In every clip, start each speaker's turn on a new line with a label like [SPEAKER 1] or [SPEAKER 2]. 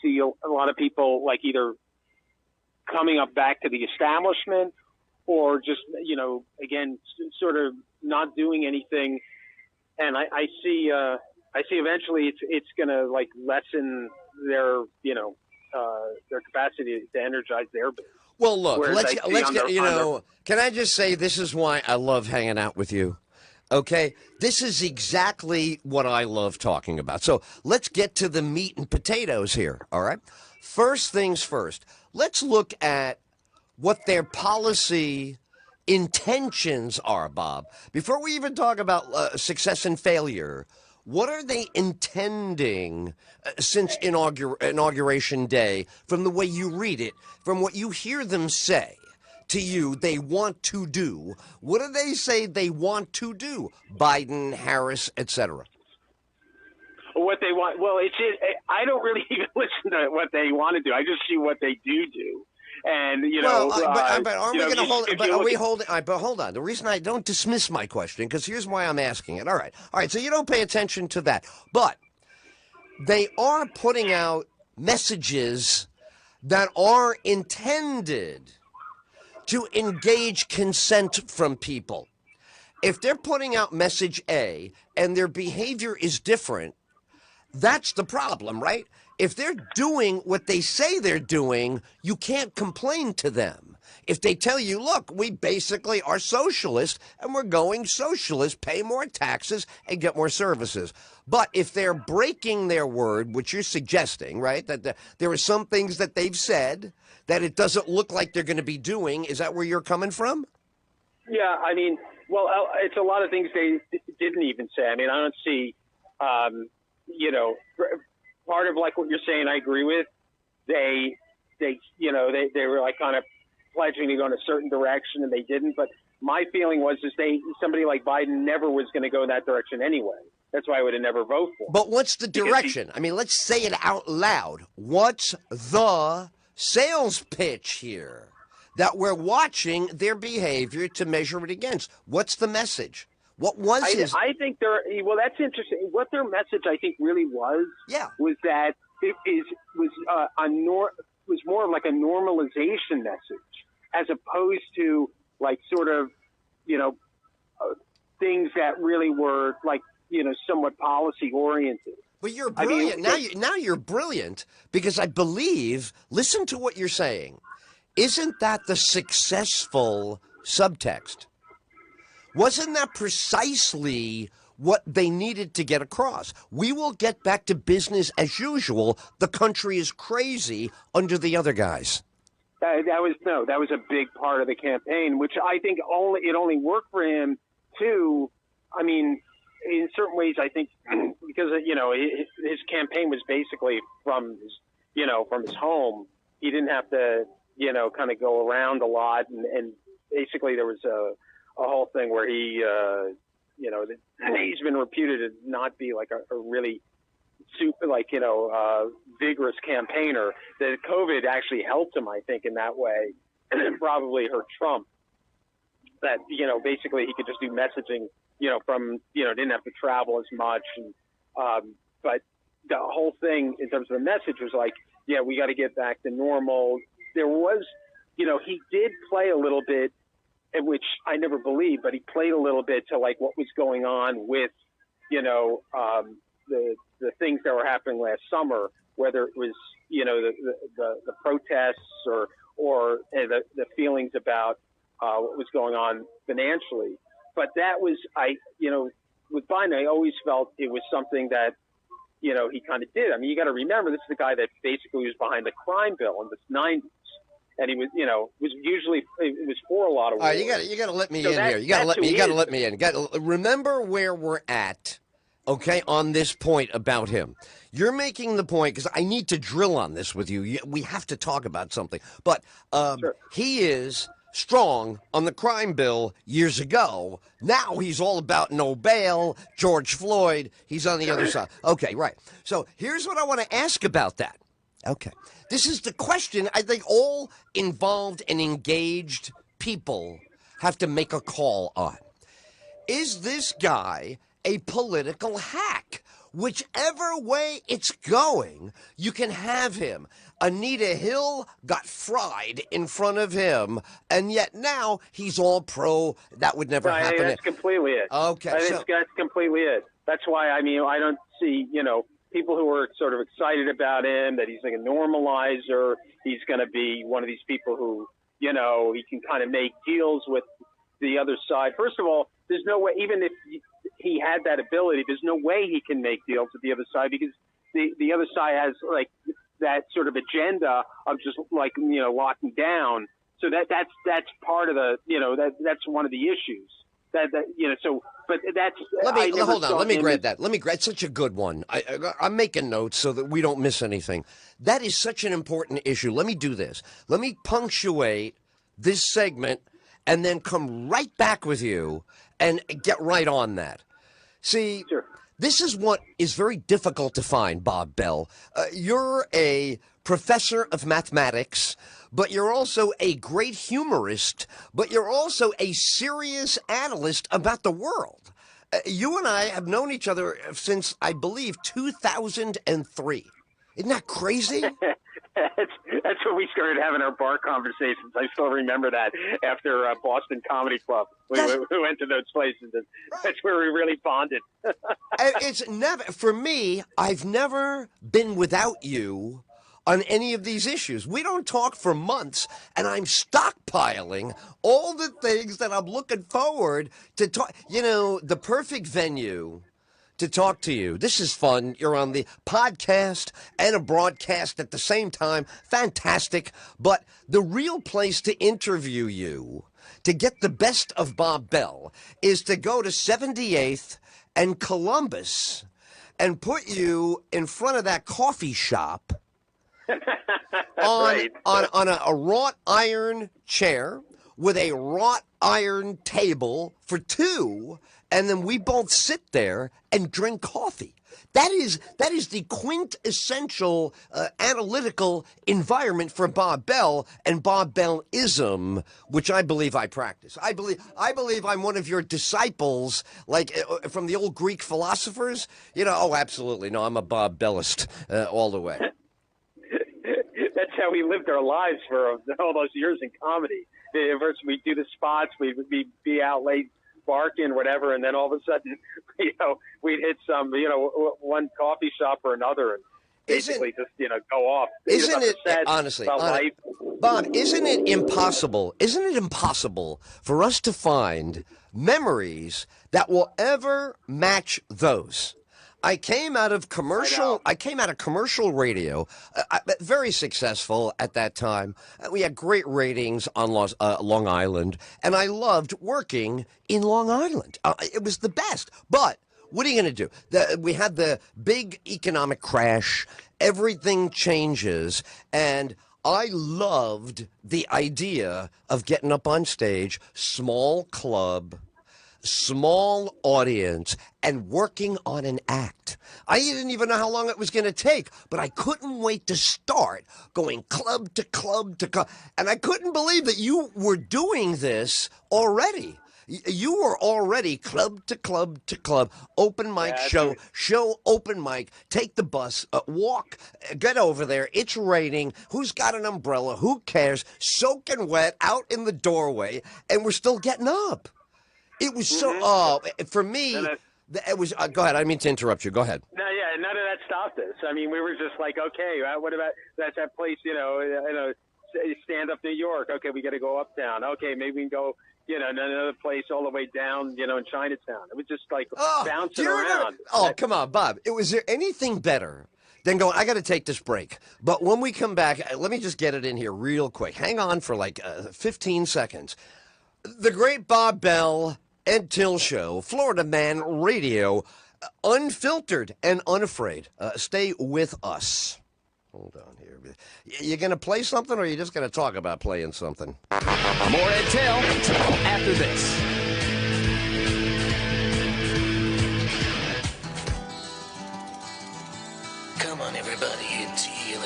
[SPEAKER 1] see a lot of people like either coming up back to the establishment or just, again, sort of not doing anything. And I see eventually it's going to like lessen their capacity to energize their business.
[SPEAKER 2] Well, look, let's get, can I just say this is why I love hanging out with you? Okay, this is exactly what I love talking about. So let's get to the meat and potatoes here, all right? First things first, let's look at what their policy intentions are, Bob. Before we even talk about success and failure, what are they intending since Inauguration Day, from the way you read it, from what you hear them say? To you, they want to do. What do they say they want to do? Biden, Harris, etc.
[SPEAKER 1] What they want? Well, I don't really even listen to what they want to do. I just see what they do. And
[SPEAKER 2] but aren't we going to hold? But are we holding? But hold on. The reason I don't dismiss my question, because here's why I'm asking it. All right. So you don't pay attention to that, but they are putting out messages that are intended to engage consent from people. If they're putting out message A and their behavior is different, that's the problem, right? If they're doing what they say they're doing, you can't complain to them. If they tell you, look, we basically are socialist and we're going socialist, pay more taxes and get more services. But if they're breaking their word, which you're suggesting, right, that there are some things that they've said that it doesn't look like they're going to be doing, is that where you're coming from?
[SPEAKER 1] Yeah, I mean, well, it's a lot of things they didn't even say. I mean, I don't see, part of like what you're saying, I agree with. They were like kind of pledging to go in a certain direction and they didn't. But my feeling was somebody like Biden never was going to go in that direction anyway. That's why I would have never voted for him.
[SPEAKER 2] But what's the direction? I mean, let's say it out loud. What's the sales pitch here that we're watching their behavior to measure it against? What's the message? What was his? I
[SPEAKER 1] think that's interesting. What their message, I think, really was that it was more of like a normalization message, as opposed to like sort of things that really were like somewhat policy oriented.
[SPEAKER 2] But you're brilliant. I mean, now you're brilliant, because I believe. Listen to what you're saying. Isn't that the successful subtext? Wasn't that precisely what they needed to get across? We will get back to business as usual. The country is crazy under the other guys.
[SPEAKER 1] That was a big part of the campaign, which I think only worked for him too. I mean, in certain ways, I think because his campaign was basically from his home. He didn't have to kind of go around a lot, and basically there was a whole thing where he, he's been reputed to not be like a really super, vigorous campaigner. That COVID actually helped him, I think, in that way, and probably hurt Trump. That, basically he could just do messaging, from, didn't have to travel as much. And, but the whole thing in terms of the message was like, yeah, we got to get back to normal. There was, he did play a little bit, which I never believed, but he played a little bit to like what was going on with, the things that were happening last summer, whether it was, the protests or the feelings about what was going on financially. But that was, with Biden, I always felt it was something that, he kind of did. I mean, you got to remember, this is the guy that basically was behind the crime bill in the 90s. And he was, it was for a lot of.
[SPEAKER 2] All right, you got to let me in here. You got to let me in. Remember where we're at, okay? On this point about him, you're making the point because I need to drill on this with you. We have to talk about something. But sure. He is strong on the crime bill years ago. Now he's all about no bail, George Floyd. He's on the other side. Okay, right. So here's what I want to ask about that. Okay. This is the question I think all involved and engaged people have to make a call on. Is this guy a political hack? whichever way it's going, you can have him. Anita Hill got fried in front of him, and yet now he's all pro. That would never happen.
[SPEAKER 1] That's completely it.
[SPEAKER 2] Okay.
[SPEAKER 1] That's completely it. That's why, I mean, I don't see, people who are sort of excited about him, that he's like a normalizer. He's going to be one of these people who, he can kind of make deals with the other side. First of all, there's no way, even if he had that ability, there's no way he can make deals with the other side, because the other side has like that sort of agenda of just like, locking down. So that's part of the, that's one of the issues. But that's.
[SPEAKER 2] Hold on. Let me grab that. It's such a good one. I'm making notes so that we don't miss anything. That is such an important issue. Let me do this. Let me punctuate this segment and then come right back with you and get right on that. See,
[SPEAKER 1] sure.
[SPEAKER 2] This is what is very difficult to find, Bob Bell. You're a professor of mathematics, but you're also a great humorist, but you're also a serious analyst about the world. You and I have known each other since, I believe, 2003. Isn't that crazy?
[SPEAKER 1] That's when we started having our bar conversations. I still remember that after Boston Comedy Club. We went to those places, and that's where we really bonded.
[SPEAKER 2] It's never, for me, I've never been without you on any of these issues. We don't talk for months, and I'm stockpiling all the things that I'm looking forward to talk. The perfect venue to talk to you. This is fun. You're on the podcast and a broadcast at the same time. Fantastic. But the real place to interview you, to get the best of Bob Bell, is to go to 78th and Columbus and put you in front of that coffee shop on a wrought iron chair with a wrought iron table for two, and then we both sit there and drink coffee. That is the quintessential analytical environment for Bob Bell and Bob Bellism, which I believe I practice. I believe I'm one of your disciples, like from the old Greek philosophers. Oh, absolutely. No, I'm a Bob Bellist all the way.
[SPEAKER 1] That's how we lived our lives for all those years in comedy. First, we'd do the spots, we'd be out late barking, whatever, and then all of a sudden, we'd hit some, one coffee shop or another, and basically just, go off.
[SPEAKER 2] Isn't it, honestly, Bob, isn't it impossible for us to find memories that will ever match those? I came out of commercial radio, very successful at that time. We had great ratings on Long Island, and I loved working in Long Island. It was the best. But what are you going to do? We had the big economic crash. Everything changes, and I loved the idea of getting up on stage, small club, small audience, and working on an act. I didn't even know how long it was going to take, but I couldn't wait to start going club to club to club. And I couldn't believe that you were doing this already. You were already club to club to club, open mic, show, open mic, take the bus, walk, get over there. It's raining. Who's got an umbrella? Who cares? Soaking wet out in the doorway, and we're still getting up. It was so, for me, it was, go ahead. I didn't mean to interrupt you. Go ahead.
[SPEAKER 1] No, yeah, none of that stopped us. I mean, we were just like, okay, what about, that's that place, Stand Up New York. Okay, we got to go uptown. Okay, maybe we can go, another place all the way down, in Chinatown. It was just like bouncing around.
[SPEAKER 2] Come on, Bob. Was there anything better than going, I got to take this break? But when we come back, let me just get it in here real quick. Hang on for like 15 seconds. The great Bob Bell, Ed Till Show, Florida Man Radio, unfiltered and unafraid. Stay with us. Hold on here. You going to play something, or are you just going to talk about playing something?
[SPEAKER 3] More Ed Till after this.
[SPEAKER 4] Come on, everybody, Ed Till.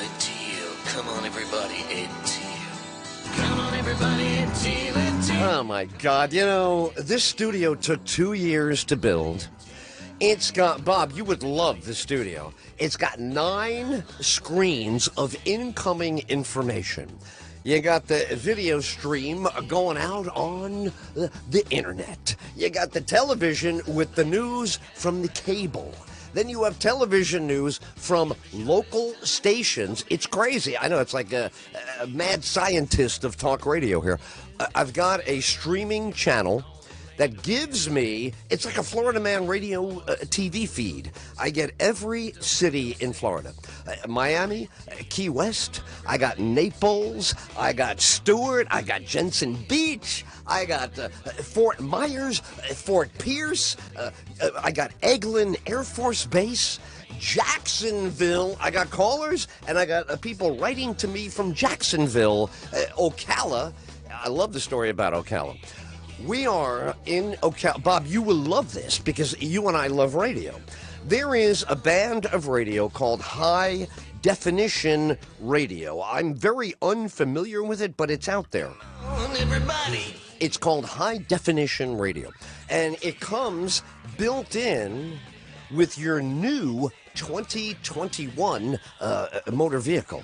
[SPEAKER 4] Come on, everybody, Ed Till. Come on, everybody, Ed Till.
[SPEAKER 2] Oh, my God. This studio took 2 years to build. It's got, Bob, you would love the studio. It's got 9 screens of incoming information. You got the video stream going out on the internet. You got the television with the news from the cable. Then you have television news from local stations. It's crazy. I know, it's like a mad scientist of talk radio here. I've got a streaming channel that gives me, it's like a Florida Man radio TV feed. I get every city in Florida. Miami, Key West, I got Naples, I got Stewart, I got Jensen Beach, I got Fort Myers, Fort Pierce, I got Eglin Air Force Base, Jacksonville. I got callers, and I got people writing to me from Jacksonville, Ocala. I love the story about Ocala. We are in Ocala. Bob, you will love this because you and I love radio. There is a band of radio called High Definition Radio. I'm very unfamiliar with it, but it's out there.
[SPEAKER 4] Everybody.
[SPEAKER 2] It's called High Definition Radio, and it comes built in with your new 2021 motor vehicle.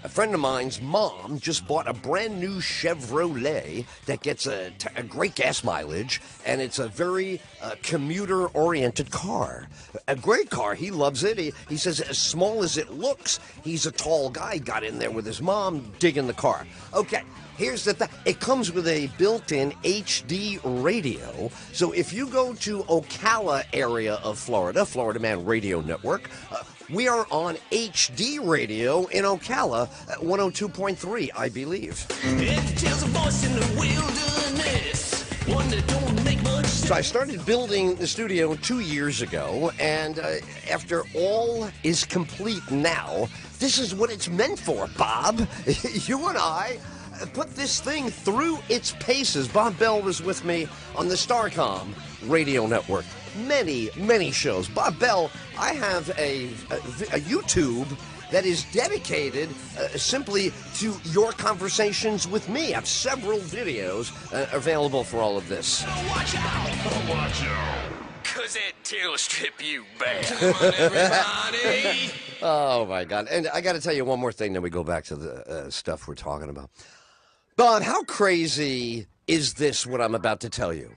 [SPEAKER 2] A friend of mine's mom just bought a brand new Chevrolet that gets a great gas mileage, and it's a very commuter-oriented car. A great car. He loves it. He says, as small as it looks, he's a tall guy. Got in there with his mom, digging the car. Okay, here's the thing. It comes with a built-in HD radio. So if you go to Ocala area of Florida, Florida Man Radio Network, we are on HD radio in Ocala at 102.3, I believe.
[SPEAKER 4] It tells a voice in the wilderness, one that don't make much sense.
[SPEAKER 2] So I started building the studio 2 years ago, and after all is complete now, this is what it's meant for, Bob. You and I put this thing through its paces. Bob Bell was with me on the Starcom radio network. Many shows. Bob Bell, I have a YouTube that is dedicated simply to your conversations with me. I have several videos available for all of this.
[SPEAKER 4] Watch out! Watch out! Cause it will strip you back. Come on, everybody!
[SPEAKER 2] Oh, my God. And I got to tell you one more thing, then we go back to the stuff we're talking about. Bob, how crazy is this, what I'm about to tell you?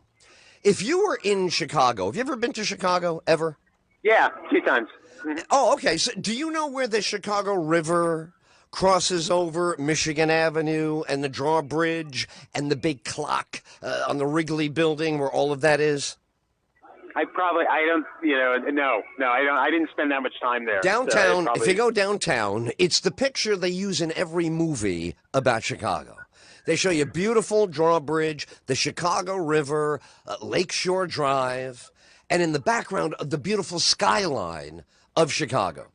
[SPEAKER 2] If you were in Chicago, have you ever been to Chicago, ever?
[SPEAKER 1] Yeah, a few times. Mm-hmm.
[SPEAKER 2] Oh, okay. So do you know where the Chicago River crosses over Michigan Avenue and the drawbridge and the big clock on the Wrigley building where all of that is?
[SPEAKER 1] I don't, no, I didn't spend that much time there.
[SPEAKER 2] Downtown, if you go downtown, it's the picture they use in every movie about Chicago. They show you beautiful drawbridge, the Chicago River, Lakeshore Drive, and in the background, the beautiful skyline of Chicago.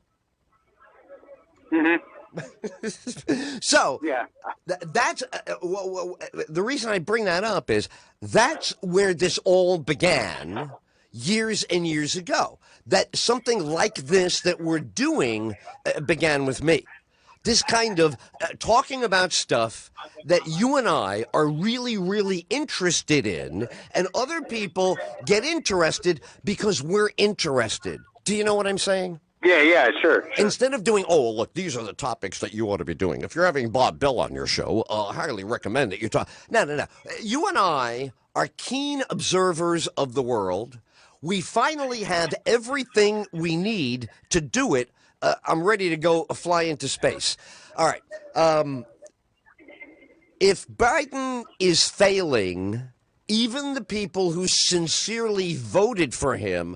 [SPEAKER 1] Mm-hmm.
[SPEAKER 2] So,
[SPEAKER 1] yeah.
[SPEAKER 2] That's the reason I bring that up is that's where this all began years and years ago. That something like this that we're doing began with me. This kind of talking about stuff that you and I are really, really interested in, and other people get interested because we're interested. Do you know what I'm saying?
[SPEAKER 1] Yeah, sure.
[SPEAKER 2] Instead of doing, oh, look, these are the topics that you ought to be doing. If you're having Bob Bell on your show, I highly recommend that you talk. No. You and I are keen observers of the world. We finally have everything we need to do it. I'm ready to go fly into space. All right. If Biden is failing, even the people who sincerely voted for him,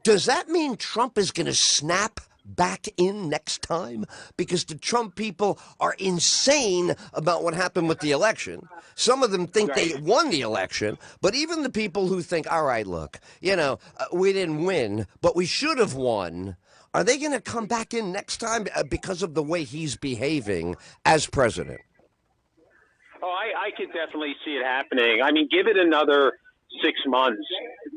[SPEAKER 2] does that mean Trump is going to snap back in next time? Because the Trump people are insane about what happened with the election. Some of them think they won the election, but even the people who think, all right, look, we didn't win, but we should have won. Are they going to come back in next time because of the way he's behaving as president?
[SPEAKER 1] Oh, I could definitely see it happening. I mean, give it another 6 months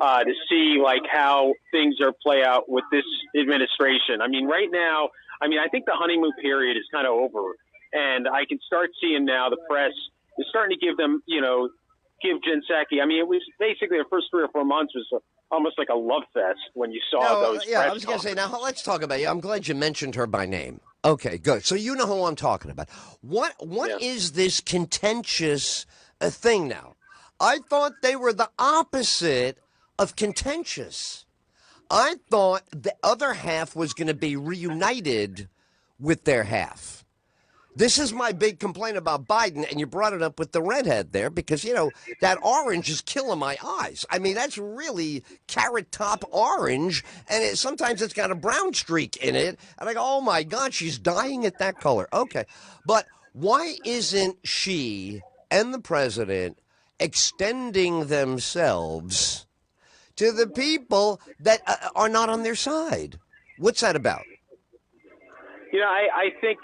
[SPEAKER 1] to see how things are play out with this administration. I mean, right now, I think the honeymoon period is kind of over, and I can start seeing now the press is starting to give them, give Jen Psaki. I mean, it was basically the first 3 or 4 months was almost like a love fest when you saw
[SPEAKER 2] No,
[SPEAKER 1] those.
[SPEAKER 2] yeah, I was going to say, now let's talk about you. I'm glad you mentioned her by name. Okay, good. So you know who I'm talking about. What is this contentious thing now? I thought they were the opposite of contentious. I thought the other half was going to be reunited with their half. This is my big complaint about Biden, and you brought it up with the redhead there because, that orange is killing my eyes. I mean, that's really carrot top orange, and sometimes it's got a brown streak in it. And I go, oh, my God, she's dying at that color. Okay. But why isn't she and the president extending themselves to the people that are not on their side? What's that about?
[SPEAKER 1] I think,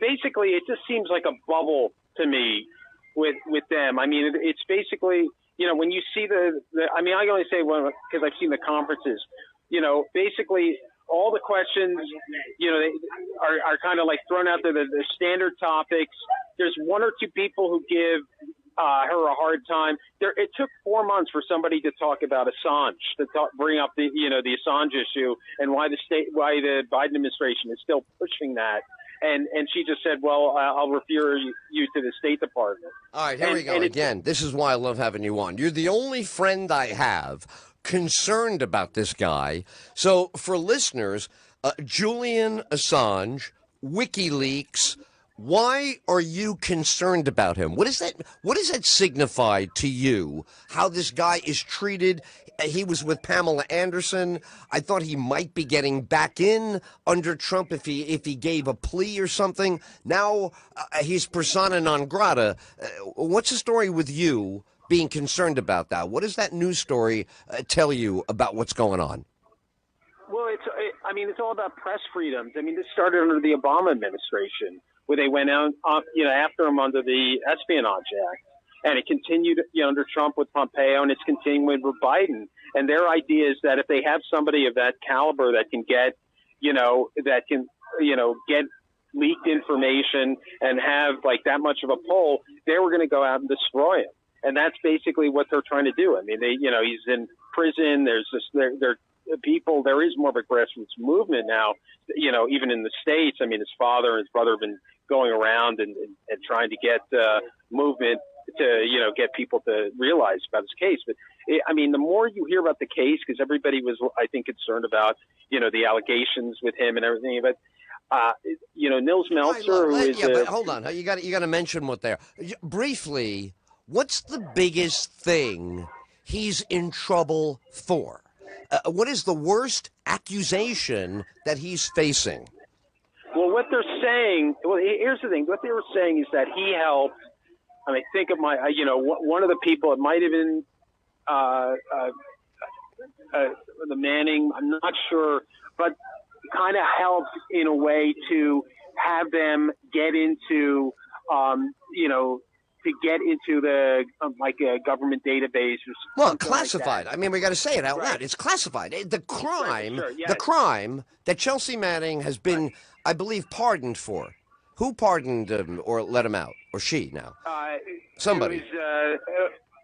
[SPEAKER 1] basically it just seems like a bubble to me with them. I mean, it's basically, when you see I can only say one because I've seen the conferences, basically all the questions, they are kind of like thrown out there, the standard topics. There's one or two people who give her a hard time. It took 4 months for somebody to talk about Assange, bring up the Assange issue and why the Biden administration is still pushing that. And she just said, well, I'll refer you to the State Department.
[SPEAKER 2] All right, here we go again. This is why I love having you on. You're the only friend I have concerned about this guy. So for listeners, Julian Assange, WikiLeaks, why are you concerned about him? What does that signify to you, how this guy is treated? He was with Pamela Anderson. I thought he might be getting back in under Trump if he gave a plea or something. Now he's persona non grata. What's the story with you being concerned about that? What does that news story tell you about what's going on?
[SPEAKER 1] Well, it's all about press freedoms. I mean, this started under the Obama administration, where they went out, after him under the Espionage Act. And it continued, under Trump with Pompeo, and it's continuing with Biden. And their idea is that if they have somebody of that caliber that can get, get leaked information and have like that much of a pull, they were going to go out and destroy him. And that's basically what they're trying to do. I mean, he's in prison. There's people. There is more of a grassroots movement now. Even in the States. I mean, his father and his brother have been going around and trying to get movement to get people to realize about his case. But the more you hear about the case, because everybody was, I think, concerned about the allegations with him and everything. But Nils Meltzer,
[SPEAKER 2] but hold on, you got to mention what they're briefly. What's the biggest thing he's in trouble for? What is the worst accusation that he's facing?
[SPEAKER 1] Well, what they're saying. Well, here's the thing. What they were saying is that he helped. I mean, think of one of the people. It might have been the Manning. I'm not sure, but kind of helped in a way to have them get into, to get into the a government database.
[SPEAKER 2] Well, classified. Like, I mean, we got to say it out loud. It's classified. The crime, the crime that Chelsea Manning has been, I believe, pardoned for. Who pardoned him or let him out, or she now? Somebody.
[SPEAKER 1] It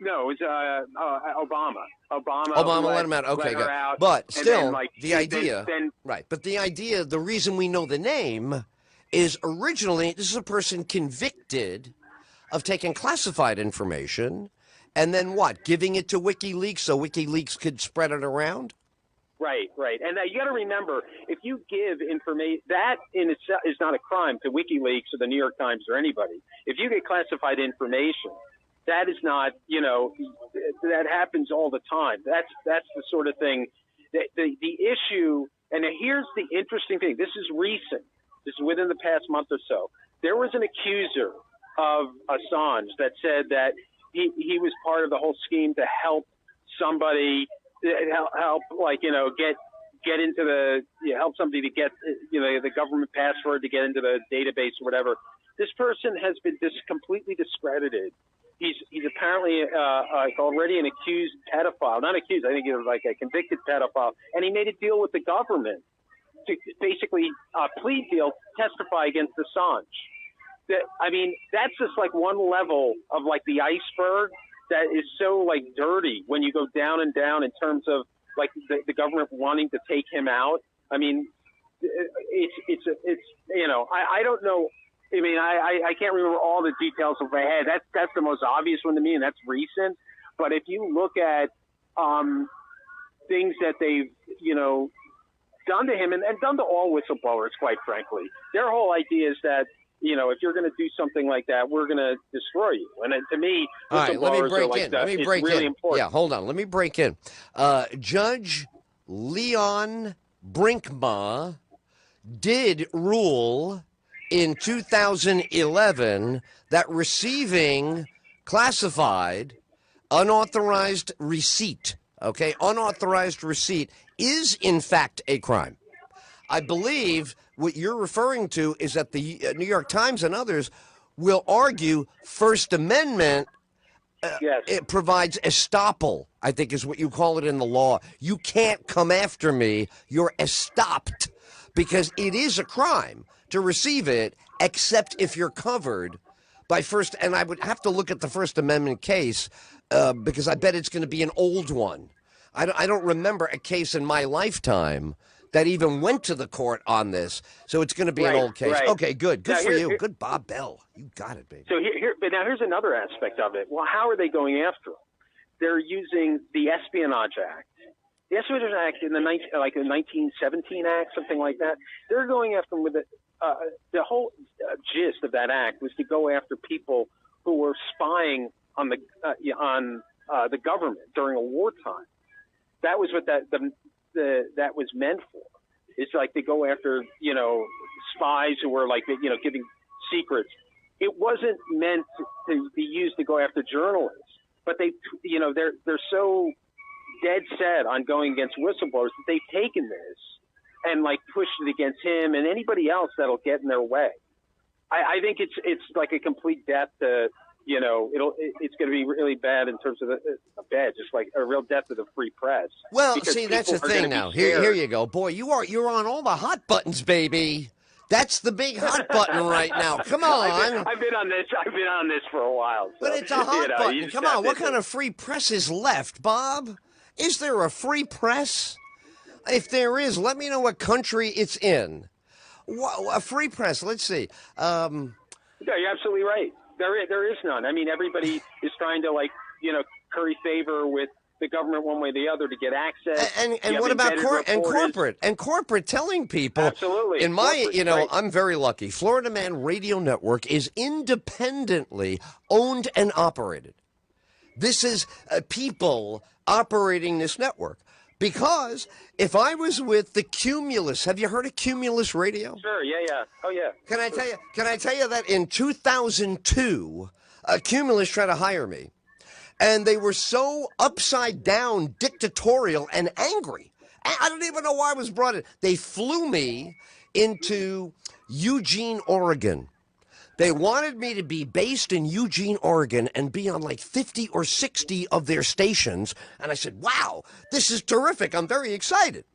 [SPEAKER 1] was Obama.
[SPEAKER 2] Obama let him out. Okay, good. But still, the idea, right? But the idea, the reason we know the name is originally this is a person convicted of taking classified information and then giving it to WikiLeaks so WikiLeaks could spread it around?
[SPEAKER 1] Right. And you got to remember, if you give information, that in itself is not a crime to WikiLeaks or the New York Times or anybody. If you get classified information, that is not, that happens all the time. That's the sort of thing. The issue, and here's the interesting thing. This is recent. This is within the past month or so. There was an accuser of Assange that said that he was part of the whole scheme to help somebody help get into the help somebody to get the government password to get into the database or whatever. This person has been completely discredited. He's apparently already an accused pedophile, not accused. I think he was like a convicted pedophile, and he made a deal with the government to basically plea deal, testify against Assange. That's just like one level of like the iceberg. that is so like dirty when you go down and down in terms of like the government wanting to take him out. I mean, it's you know, I don't know. I mean, I can't remember all the details of my head. That's the most obvious one to me, and that's recent. But if you look at things that they've, you know, done to him and done to all whistleblowers, quite frankly, their whole idea is that, you know, if you're going to do something like that, we're going to destroy you. And to me, whistleblowers are like that. It's really important.
[SPEAKER 2] Yeah, hold on. Let me break in. Judge Leon Brinkma did rule in 2011 that receiving classified unauthorized receipt, unauthorized receipt is in fact a crime. I believe what you're referring to is that the New York Times and others will argue First Amendment
[SPEAKER 1] yes.
[SPEAKER 2] It provides estoppel, I think is what you call it in the law. You can't come after me. You're estopped because it is a crime to receive it, except if you're covered by First. And I would have to look at the First Amendment case because I bet it's going to be an old one. I don't remember a case in my lifetime that even went to the court on this. So it's going to be an old case.
[SPEAKER 1] Right.
[SPEAKER 2] Okay, good. Good for you. Good Bob Bell. You got it, baby.
[SPEAKER 1] So but now here's another aspect of it. Well, how are they going after him? They're using the Espionage Act. The Espionage Act in the 1917 Act, something like that. They're going after him with the whole gist of that act was to go after people who were spying on the government during a wartime. That was what that was meant for. It's like they go after, you know, spies who were like, you know, giving secrets. It wasn't meant to be used to go after journalists, but they, you know, they're so dead set on going against whistleblowers that they've taken this and like pushed it against him and anybody else that'll get in their way. I think it's like a complete death to, you know, it's going to be really bad in terms of just like a real death to the free press.
[SPEAKER 2] Well, see, that's the thing now. Here you go. Boy, you're on all the hot buttons, baby. That's the big hot button right now. Come on.
[SPEAKER 1] I've been on this for a while. So,
[SPEAKER 2] but it's a hot button. Come on. What kind of free press is left, Bob? Is there a free press? If there is, let me know what country it's in. A free press. Let's see.
[SPEAKER 1] Yeah, you're absolutely right. There is none. I mean, everybody is trying to, like, you know, curry favor with the government one way or the other to get access.
[SPEAKER 2] And what about corporate telling people?
[SPEAKER 1] Absolutely.
[SPEAKER 2] In my, you know, right. I'm very lucky. Florida Man Radio Network is independently owned and operated. This is people operating this network. Because if I was with the Cumulus, have you heard of Cumulus Radio?
[SPEAKER 1] Sure, yeah. Oh, yeah.
[SPEAKER 2] Can I tell you that in 2002, Cumulus tried to hire me, and they were so upside down, dictatorial, and angry. I don't even know why I was brought in. They flew me into Eugene, Oregon. They wanted me to be based in Eugene, Oregon, and be on like 50 or 60 of their stations. And I said, wow, this is terrific. I'm very excited.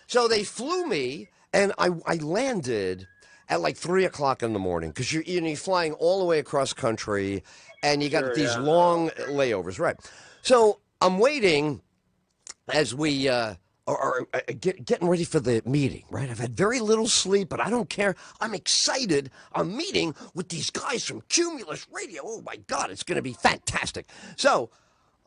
[SPEAKER 2] So they flew me, and I landed at like 3 o'clock in the morning because you're flying all the way across country, and you got these long layovers, right? So I'm waiting as we are getting ready for the meeting, right? I've had very little sleep, but I don't care. I'm excited. I'm meeting with these guys from Cumulus Radio. Oh, my God, it's going to be fantastic. So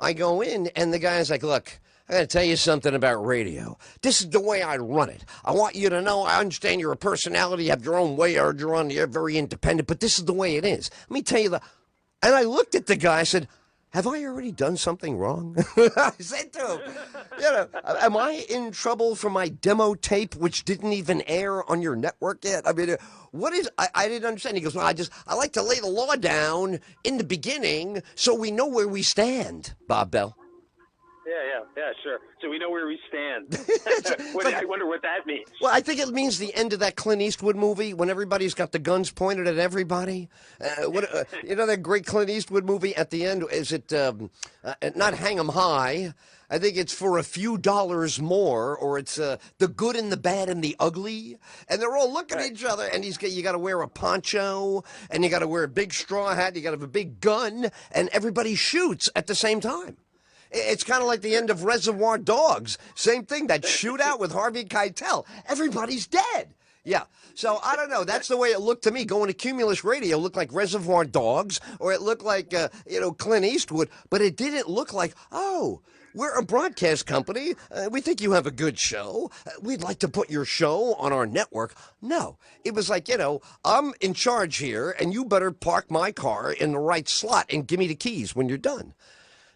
[SPEAKER 2] I go in, and the guy's like, look, I got to tell you something about radio. This is the way I run it. I want you to know I understand you're a personality, you have your own way, or you're very independent, but this is the way it is. Let me tell you and I looked at the guy, I said, have I already done something wrong? I said to him, you know, am I in trouble for my demo tape, which didn't even air on your network yet? I mean, I didn't understand. He goes, well, I like to lay the law down in the beginning so we know where we stand, Bob Bell.
[SPEAKER 1] Yeah, sure. So we know where we stand. I wonder what that means.
[SPEAKER 2] Well, I think it means the end of that Clint Eastwood movie when everybody's got the guns pointed at everybody. You know that great Clint Eastwood movie at the end? Is it not Hang 'em High? I think it's For a Few Dollars More, or it's The Good and the Bad and the Ugly. And they're all looking at each other, and you got to wear a poncho, and you got to wear a big straw hat, you got to have a big gun, and everybody shoots at the same time. It's kind of like the end of Reservoir Dogs. Same thing, that shootout with Harvey Keitel. Everybody's dead. Yeah. So I don't know. That's the way it looked to me. Going to Cumulus Radio looked like Reservoir Dogs, or it looked like, Clint Eastwood, but it didn't look like, oh, we're a broadcast company. We think you have a good show. We'd like to put your show on our network. No. It was like, I'm in charge here, and you better park my car in the right slot and give me the keys when you're done.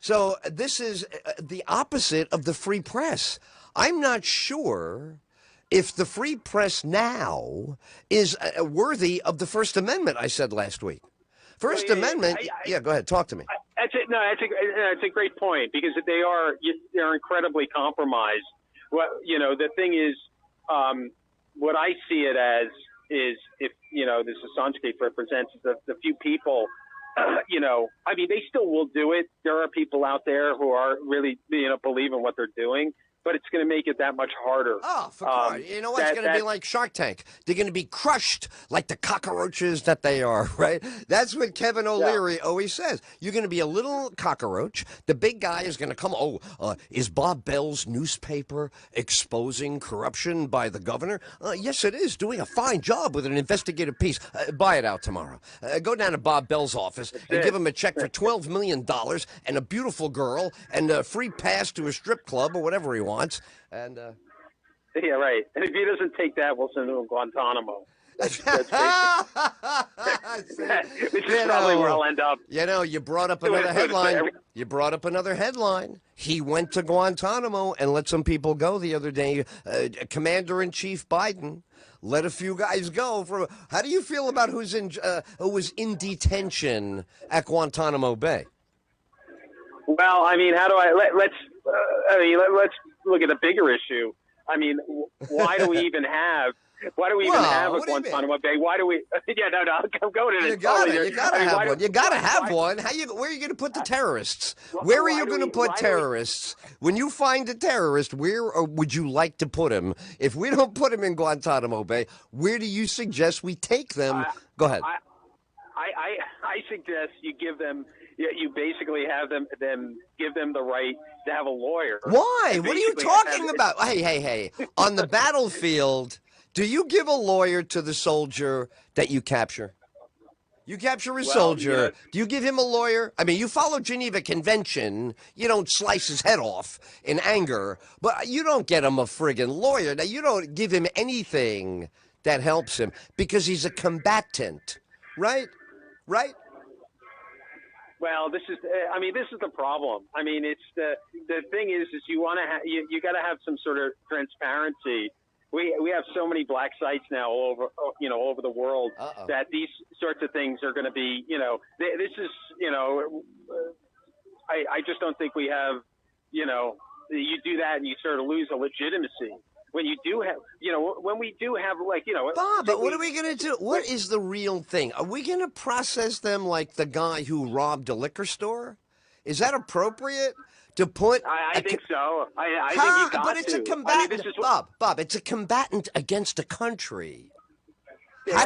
[SPEAKER 2] So this is the opposite of the free press. I'm not sure if the free press now is worthy of the First Amendment, I said last week. First Amendment, go ahead, talk to me.
[SPEAKER 1] That's it. No, that's a great point, because they're incredibly compromised. Well, the thing is, what I see it as is, if this Assange represents the few people. They still will do it. There are people out there who are really, believe in what they're doing, but it's going to make it that much harder.
[SPEAKER 2] Oh, for God. You know what? It's going to be like Shark Tank. They're going to be crushed like the cockroaches that they are, right? That's what Kevin O'Leary always says. You're going to be a little cockroach. The big guy is going to come. Is Bob Bell's newspaper exposing corruption by the governor? Yes, it is. Doing a fine job with an investigative piece. Buy it out tomorrow. Go down to Bob Bell's office and give him a check for $12 million and a beautiful girl and a free pass to a strip club or whatever he wants. And
[SPEAKER 1] yeah, right. And if he doesn't take that, we'll send him to Guantanamo. That's which is probably where I'll end up.
[SPEAKER 2] You brought up another headline. You brought up another headline. He went to Guantanamo and let some people go the other day. Commander-in-Chief Biden let a few guys go. How do you feel about who was in detention at Guantanamo Bay?
[SPEAKER 1] Well, how do let's look at a bigger issue. Why do we even have a Guantanamo Bay? Why do we? I'm going to
[SPEAKER 2] it. You gotta have one. You gotta have one. Where are you going to put the terrorists? Where are you going to put terrorists? When you find a terrorist, where would you like to put him? If we don't put him in Guantanamo Bay, where do you suggest we take them? Go ahead.
[SPEAKER 1] I suggest you give them. You basically have them give them the right to have a lawyer.
[SPEAKER 2] Why? What are you talking about? Hey. On the battlefield, do you give a lawyer to the soldier that you capture? You capture a soldier. Do you give him a lawyer? You follow Geneva Convention. You don't slice his head off in anger, but you don't get him a friggin' lawyer. Now, you don't give him anything that helps him because he's a combatant, right? Right?
[SPEAKER 1] Well, this is the problem. It's the thing is you want to you got to have some sort of transparency. We have so many black sites now all over the world that these sorts of things are going to be, this is, I just don't think we have, you do that and you sort of lose a legitimacy. When you do have, when we do have,
[SPEAKER 2] Bob, but what are we going to do? What is the real thing? Are we going to process them like the guy who robbed a liquor store? Is that appropriate to put?
[SPEAKER 1] I think so. I think you got
[SPEAKER 2] but it's a combatant, Bob. It's a combatant against a country. But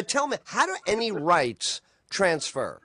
[SPEAKER 2] tell me, how do any rights transfer?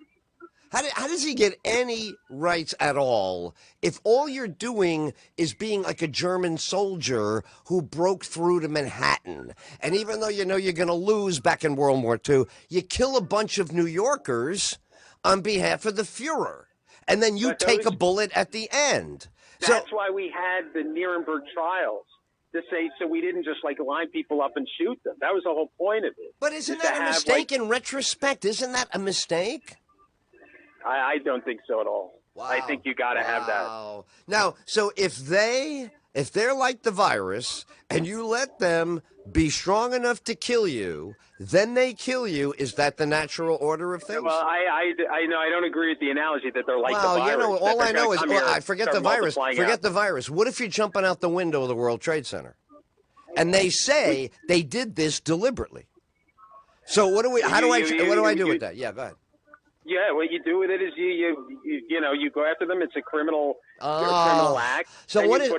[SPEAKER 2] How does he get any rights at all if all you're doing is being like a German soldier who broke through to Manhattan? And even though you're going to lose back in World War II, you kill a bunch of New Yorkers on behalf of the Fuhrer. And then you take a bullet at the end.
[SPEAKER 1] That's why we had the Nuremberg trials. To say, so we didn't just line people up and shoot them. That was the whole point of it.
[SPEAKER 2] But isn't that a mistake in retrospection? Isn't that a mistake?
[SPEAKER 1] I don't think so at all. Wow. I think you got to have that.
[SPEAKER 2] Now, so if they're like the virus and you let them be strong enough to kill you, then they kill you. Is that the natural order of things?
[SPEAKER 1] Well, I know I don't agree with the analogy that they're like the
[SPEAKER 2] well,
[SPEAKER 1] virus.
[SPEAKER 2] you know, all I know is
[SPEAKER 1] I
[SPEAKER 2] forget the virus. Forget the virus. What if you're jumping out the window of the World Trade Center, and they say they did this deliberately? So what do we? What do I do with that? Yeah, go ahead.
[SPEAKER 1] Yeah, what you do with it is you go after them. It's a criminal act.
[SPEAKER 2] So when does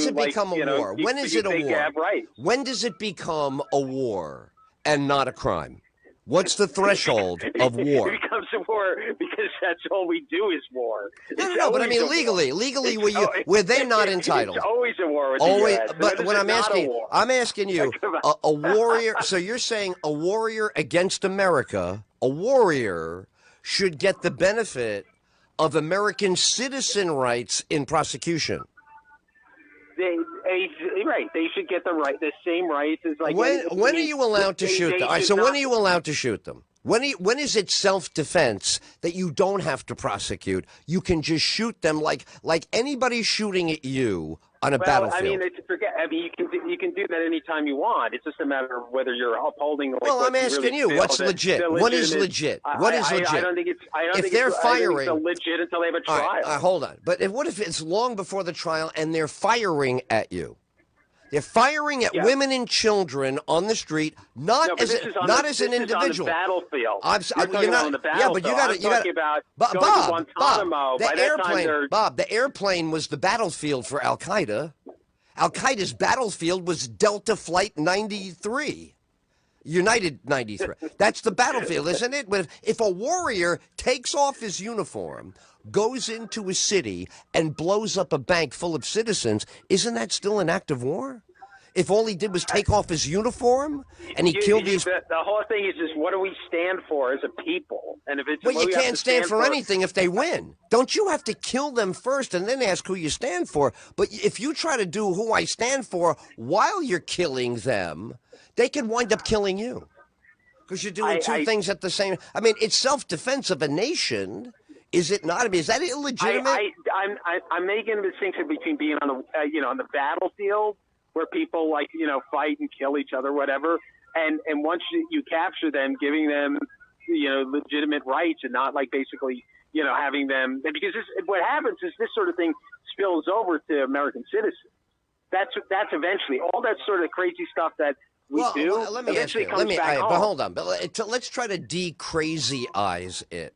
[SPEAKER 2] it become a war? When is it a war? When does it become a war and not a crime? What's the threshold of war?
[SPEAKER 1] It becomes a war because that's all we do is war.
[SPEAKER 2] No, but I mean legally, were they not entitled?
[SPEAKER 1] It's always a war with
[SPEAKER 2] always,
[SPEAKER 1] the US.
[SPEAKER 2] But when I'm asking you, a warrior. So you're saying a warrior against America, a warrior should get the benefit of American citizen rights in prosecution.
[SPEAKER 1] They should get the same rights as like.
[SPEAKER 2] When are you allowed to shoot them? All right, so when are you allowed to shoot them? When is it self-defense that you don't have to prosecute? You can just shoot them like anybody shooting at you on a battlefield.
[SPEAKER 1] You can do that anytime you want. It's just a matter of whether you're upholding.
[SPEAKER 2] Well, I'm asking you, what's legit? What is legit? What is legit?
[SPEAKER 1] I don't think it's.
[SPEAKER 2] If they're firing,
[SPEAKER 1] legit until they have a trial.
[SPEAKER 2] All right, hold on. But what if it's long before the trial and they're firing at you? They're firing at women and children on the street, not as an individual.
[SPEAKER 1] On the battlefield.
[SPEAKER 2] On the battlefield. Yeah, but you got Bob, the airplane was the battlefield for Al Qaeda. Al Qaeda's battlefield was Delta Flight 93. United 93. That's the battlefield, isn't it? But if a warrior takes off his uniform, goes into a city, and blows up a bank full of citizens, isn't that still an act of war? If all he did was take off his uniform and he killed these...
[SPEAKER 1] The whole thing is just what do we stand for as a people? And if it's
[SPEAKER 2] well, you can't stand for anything if they win. Don't you have to kill them first and then ask who you stand for? But if you try to do who I stand for while you're killing them, they could wind up killing you. Because you're doing two things at the same... I mean, it's self-defense of a nation... Is it not? I mean, is that illegitimate?
[SPEAKER 1] I'm making a distinction between being on the on the battlefield where people fight and kill each other, whatever, and once you capture them, giving them legitimate rights and not basically having them, because what happens is this sort of thing spills over to American citizens. That's eventually all that sort of crazy stuff that we do.
[SPEAKER 2] Let me ask you. But hold on. But let's try to de-crazy-eyes it.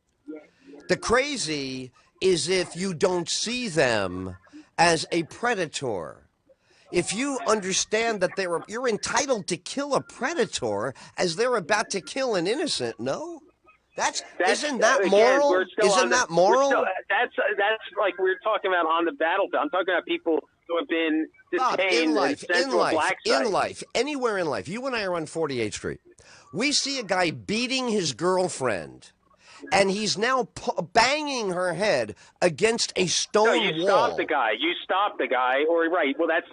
[SPEAKER 2] The crazy is if you don't see them as a predator. If you understand that you're entitled to kill a predator as they're about to kill an innocent, no? Isn't that moral? Isn't that moral?
[SPEAKER 1] That's like we're talking about on the battlefield. I'm talking about people who have been detained
[SPEAKER 2] in life, anywhere in life. You and I are on 48th Street. We see a guy beating his girlfriend. And he's now banging her head against a stone wall.
[SPEAKER 1] You stop the guy. Or right. Well, that's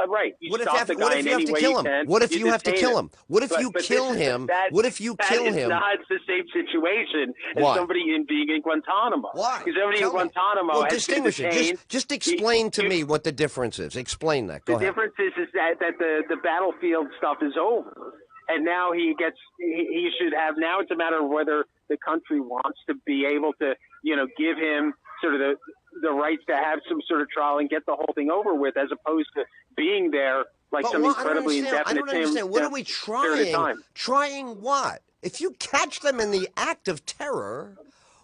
[SPEAKER 1] right.
[SPEAKER 2] What if you have to kill him? What if you have to kill him? What if you kill him? What if you kill him?
[SPEAKER 1] It's the same situation as somebody being in Guantanamo.
[SPEAKER 2] Why?
[SPEAKER 1] Because somebody in Guantanamo has been detained.
[SPEAKER 2] Just explain to me what the difference is. Explain that. Go ahead.
[SPEAKER 1] The difference is that the battlefield stuff is over. And now he should have, now it's a matter of whether the country wants to be able to, give him sort of the rights to have some sort of trial and get the whole thing over with, as opposed to being there incredibly indefinite.
[SPEAKER 2] I don't understand. What are we trying? Trying what? If you catch them in the act of terror,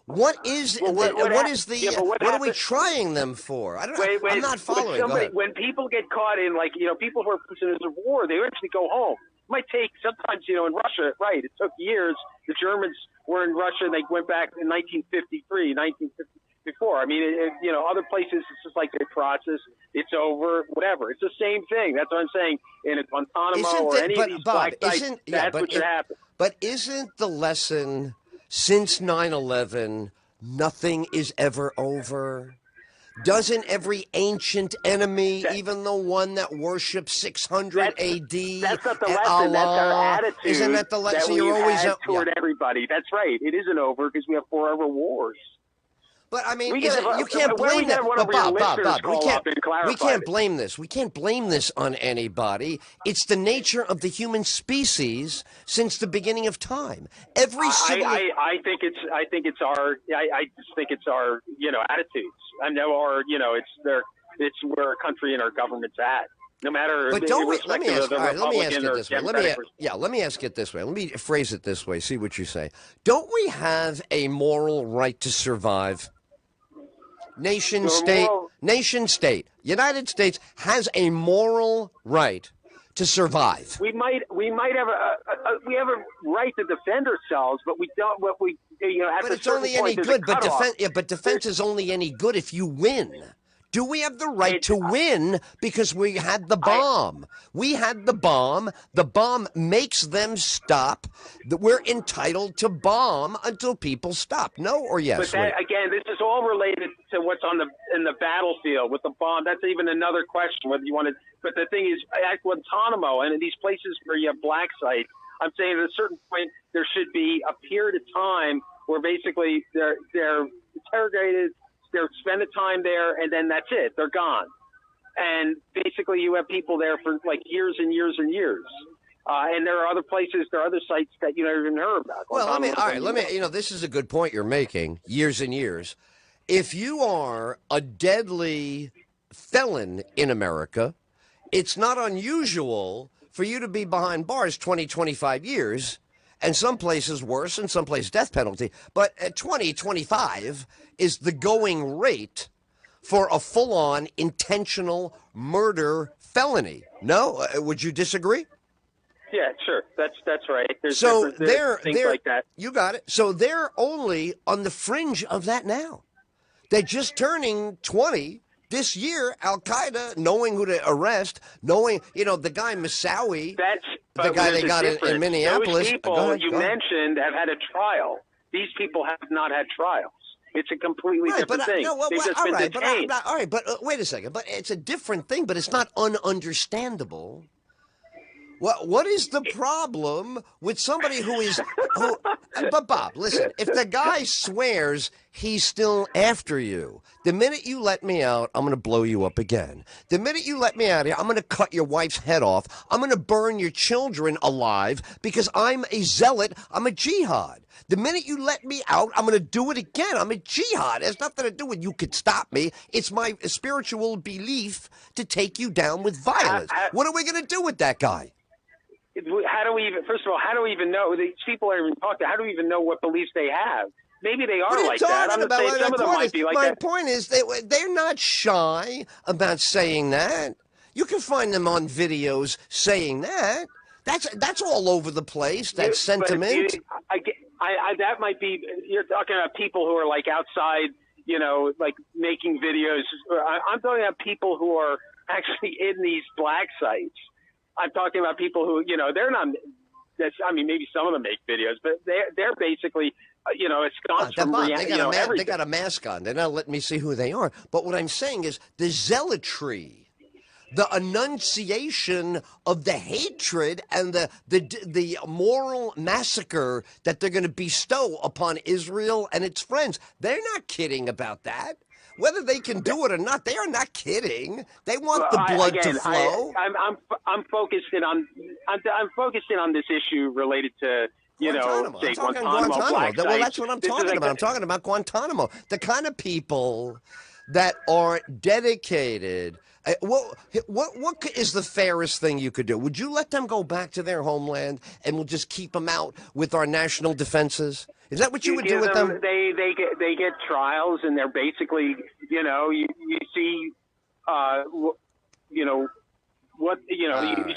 [SPEAKER 2] what are we trying them for? I'm not following.
[SPEAKER 1] When people get caught in, people who are prisoners of war, they eventually go home. It might take sometimes, in Russia, right? It took years. The Germans were in Russia and they went back in 1953, 1954. I mean, other places it's just like a process. It's over, whatever. It's the same thing. That's what I'm saying. In a Guantanamo or any of these black sites, that's what should happen.
[SPEAKER 2] But isn't the lesson since 9/11, nothing is ever over? Doesn't every ancient enemy, even the one that worships 600 A.D.
[SPEAKER 1] That's not the lesson.
[SPEAKER 2] Allah,
[SPEAKER 1] that's our attitude.
[SPEAKER 2] Isn't that the lesson?
[SPEAKER 1] You're always toward everybody. That's right. It isn't over because we have forever wars.
[SPEAKER 2] But I mean, you can't blame that. But Bob, we can't blame this. We can't blame this on anybody. It's the nature of the human species since the beginning of time.
[SPEAKER 1] I think it's our attitudes. I know we're a country and our government's at. No matter.
[SPEAKER 2] But don't we? Let me ask it this way. Let me ask it this way. Let me phrase it this way. See what you say. Don't we have a moral right to survive? Nation state. United States has a moral right to survive.
[SPEAKER 1] We might have a right to defend ourselves, but we don't. But it's only any good.
[SPEAKER 2] But defense is only any good if you win. Do we have the right to win because we had the bomb? We had the bomb. The bomb makes them stop. We're entitled to bomb until people stop. No or yes?
[SPEAKER 1] But again, this is all related to what's in the battlefield with the bomb. That's even another question, whether you want to. But the thing is, at Guantanamo and in these places where you have black sites, I'm saying at a certain point there should be a period of time where basically they're interrogated. They're spend the time there, and then that's it. They're gone. And basically, you have people there for like years and years and years. And there are other places, there are other sites that you never even heard about.
[SPEAKER 2] Well, this is a good point you're making. Years and years. If you are a deadly felon in America, it's not unusual for you to be behind bars 20, 25 years. And some places worse, and some places death penalty. But at 20, 25 is the going rate for a full-on intentional murder felony. No? Would you disagree?
[SPEAKER 1] Yeah, sure. That's right. There's things like that.
[SPEAKER 2] You got it. So they're only on the fringe of that now. They're just turning 20 this year. Al-Qaeda, knowing who to arrest, knowing, the guy Moussaoui. The guy they got in Minneapolis.
[SPEAKER 1] Those people you mentioned have had a trial. These people have not had trials. It's a completely different thing. They've just been detained.
[SPEAKER 2] All right, but wait a second. But it's a different thing, but it's not ununderstandable. What is the problem with somebody who but Bob, listen, if the guy swears he's still after you, the minute you let me out, I'm going to blow you up again. The minute you let me out here, I'm going to cut your wife's head off. I'm going to burn your children alive because I'm a zealot. I'm a jihad. The minute you let me out, I'm going to do it again. I'm a jihad. It has nothing to do with you could stop me. It's my spiritual belief to take you down with violence. What are we going to do with that guy?
[SPEAKER 1] How do we even know? These people are even talking. How do we even know what beliefs they have? Maybe they are like that. I'm saying some of them might be like that.
[SPEAKER 2] My point is they're not shy about saying that. You can find them on videos saying that. That's all over the place. That sentiment.
[SPEAKER 1] That might be. You're talking about people who are like outside, like making videos. I'm talking about people who are actually in these black sites. I'm talking about people who, they're not. Maybe some of them make videos, but they're basically, ensconced from everything.
[SPEAKER 2] They got a mask on. They're not letting me see who they are. But what I'm saying is the zealotry, the enunciation of the hatred and the moral massacre that they're going to bestow upon Israel and its friends. They're not kidding about that. Whether they can do it or not, they are not kidding. They want the blood to flow.
[SPEAKER 1] I'm focused in on this issue related to
[SPEAKER 2] Guantanamo.
[SPEAKER 1] Guantanamo.
[SPEAKER 2] Well, that's what I'm talking about. I'm talking about Guantanamo. The kind of people that are dedicated. What is the fairest thing you could do? Would you let them go back to their homeland and we'll just keep them out with our national defenses? Is that what you would do with them?
[SPEAKER 1] They get trials, and they're basically, you see, you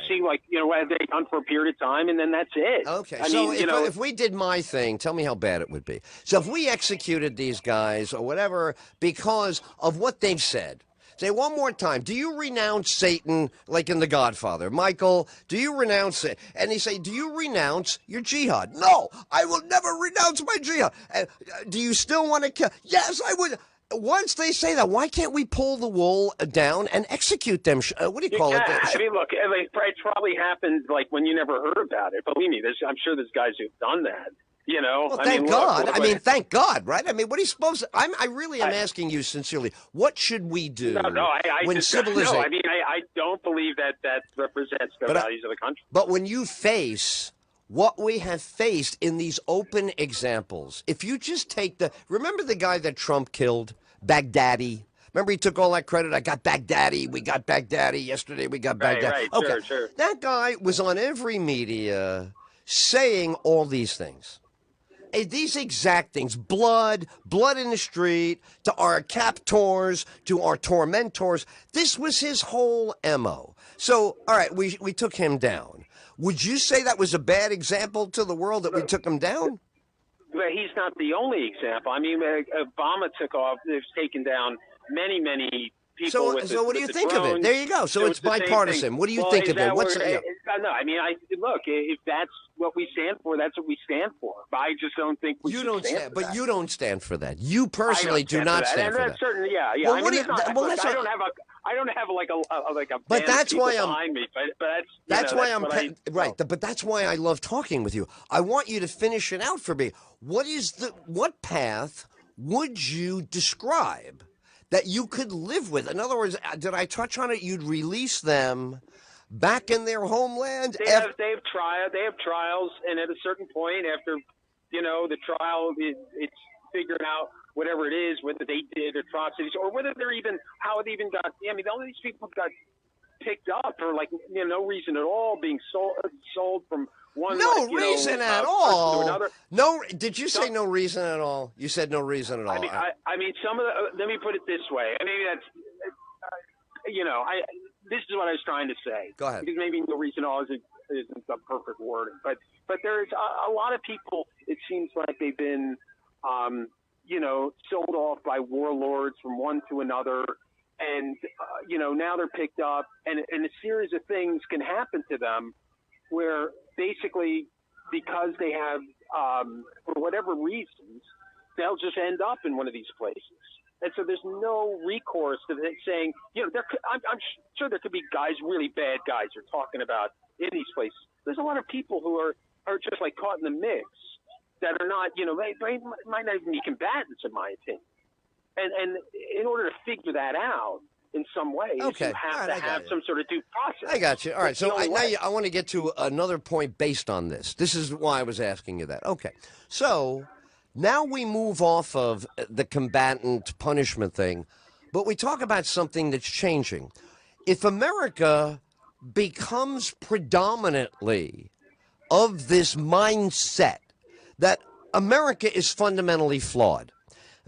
[SPEAKER 1] see, like, what they've done for a period of time, and then that's it.
[SPEAKER 2] Okay, if we did my thing, tell me how bad it would be. So if we executed these guys or whatever because of what they've said. Say one more time. Do you renounce Satan like in The Godfather? Michael, do you renounce it? And he say, do you renounce your jihad? No, I will never renounce my jihad. Do you still want to kill? Yes, I would. Once they say that, why can't we pull the wool down and execute them? What do you call it?
[SPEAKER 1] Look, it probably happened like when you never heard about it. Believe me, I'm sure there's guys who've done that.
[SPEAKER 2] Well, thank God. I mean, thank God, right? I mean, what are you supposed to? I really am asking you sincerely. What should we do when civilization?
[SPEAKER 1] No, I mean, I don't believe that represents the values of the country.
[SPEAKER 2] But when you face what we have faced in these open examples, if you just take remember the guy that Trump killed, Baghdadi? Remember he took all that credit? I got Baghdadi. We got Baghdadi. Yesterday we got Baghdadi.
[SPEAKER 1] Right,
[SPEAKER 2] okay.
[SPEAKER 1] Sure.
[SPEAKER 2] That guy was on every media saying all these things. These exact things, blood in the street, to our captors, to our tormentors. This was his whole MO. So, all right, we took him down. Would you say that was a bad example to the world that we took him down?
[SPEAKER 1] But he's not the only example. I mean, Obama has taken down many people.
[SPEAKER 2] So what do you think of it? There you go. So it's bipartisan. What do you think of it?
[SPEAKER 1] No, I mean, look, if that's what we stand for, that's what we stand for. But I just don't think we should stand for that.
[SPEAKER 2] But you don't stand for that. You personally do not stand for that.
[SPEAKER 1] Certainly, yeah.
[SPEAKER 2] Well,
[SPEAKER 1] I don't have like a
[SPEAKER 2] but that's why I'm
[SPEAKER 1] behind me. But
[SPEAKER 2] But that's why I love talking with you. I want you to finish it out for me. What path would you describe that you could live with? In other words, did I touch on it? You'd release them back in their homeland.
[SPEAKER 1] They have trials, and at a certain point, after the trial, it's figured out whatever it is, whether they did atrocities or whether they're even how it even got. I mean, all these people got picked up for no reason at all, being sold from one
[SPEAKER 2] reason at all.
[SPEAKER 1] To another.
[SPEAKER 2] No, did you say no reason at all? You said no reason at all.
[SPEAKER 1] I mean, some of the. Let me put it this way. I mean, that's. This is what I was trying to say.
[SPEAKER 2] Go ahead.
[SPEAKER 1] Because maybe no reason at all isn't the perfect wording, but there's a lot of people. It seems like they've been, sold off by warlords from one to another, and now they're picked up, and a series of things can happen to them, where basically because they have, for whatever reasons, they'll just end up in one of these places. And so there's no recourse to saying, I'm sure there could be guys, really bad guys you're talking about in these places. There's a lot of people who are just like caught in the mix that are not, they might not even be combatants, in my opinion. And in order to figure that out in some way, you have to have some sort of due process.
[SPEAKER 2] I got you. All right. So I want to get to another point based on this. This is why I was asking you that. Okay. So now we move off of the combatant punishment thing, but we talk about something that's changing. If America becomes predominantly of this mindset that America is fundamentally flawed,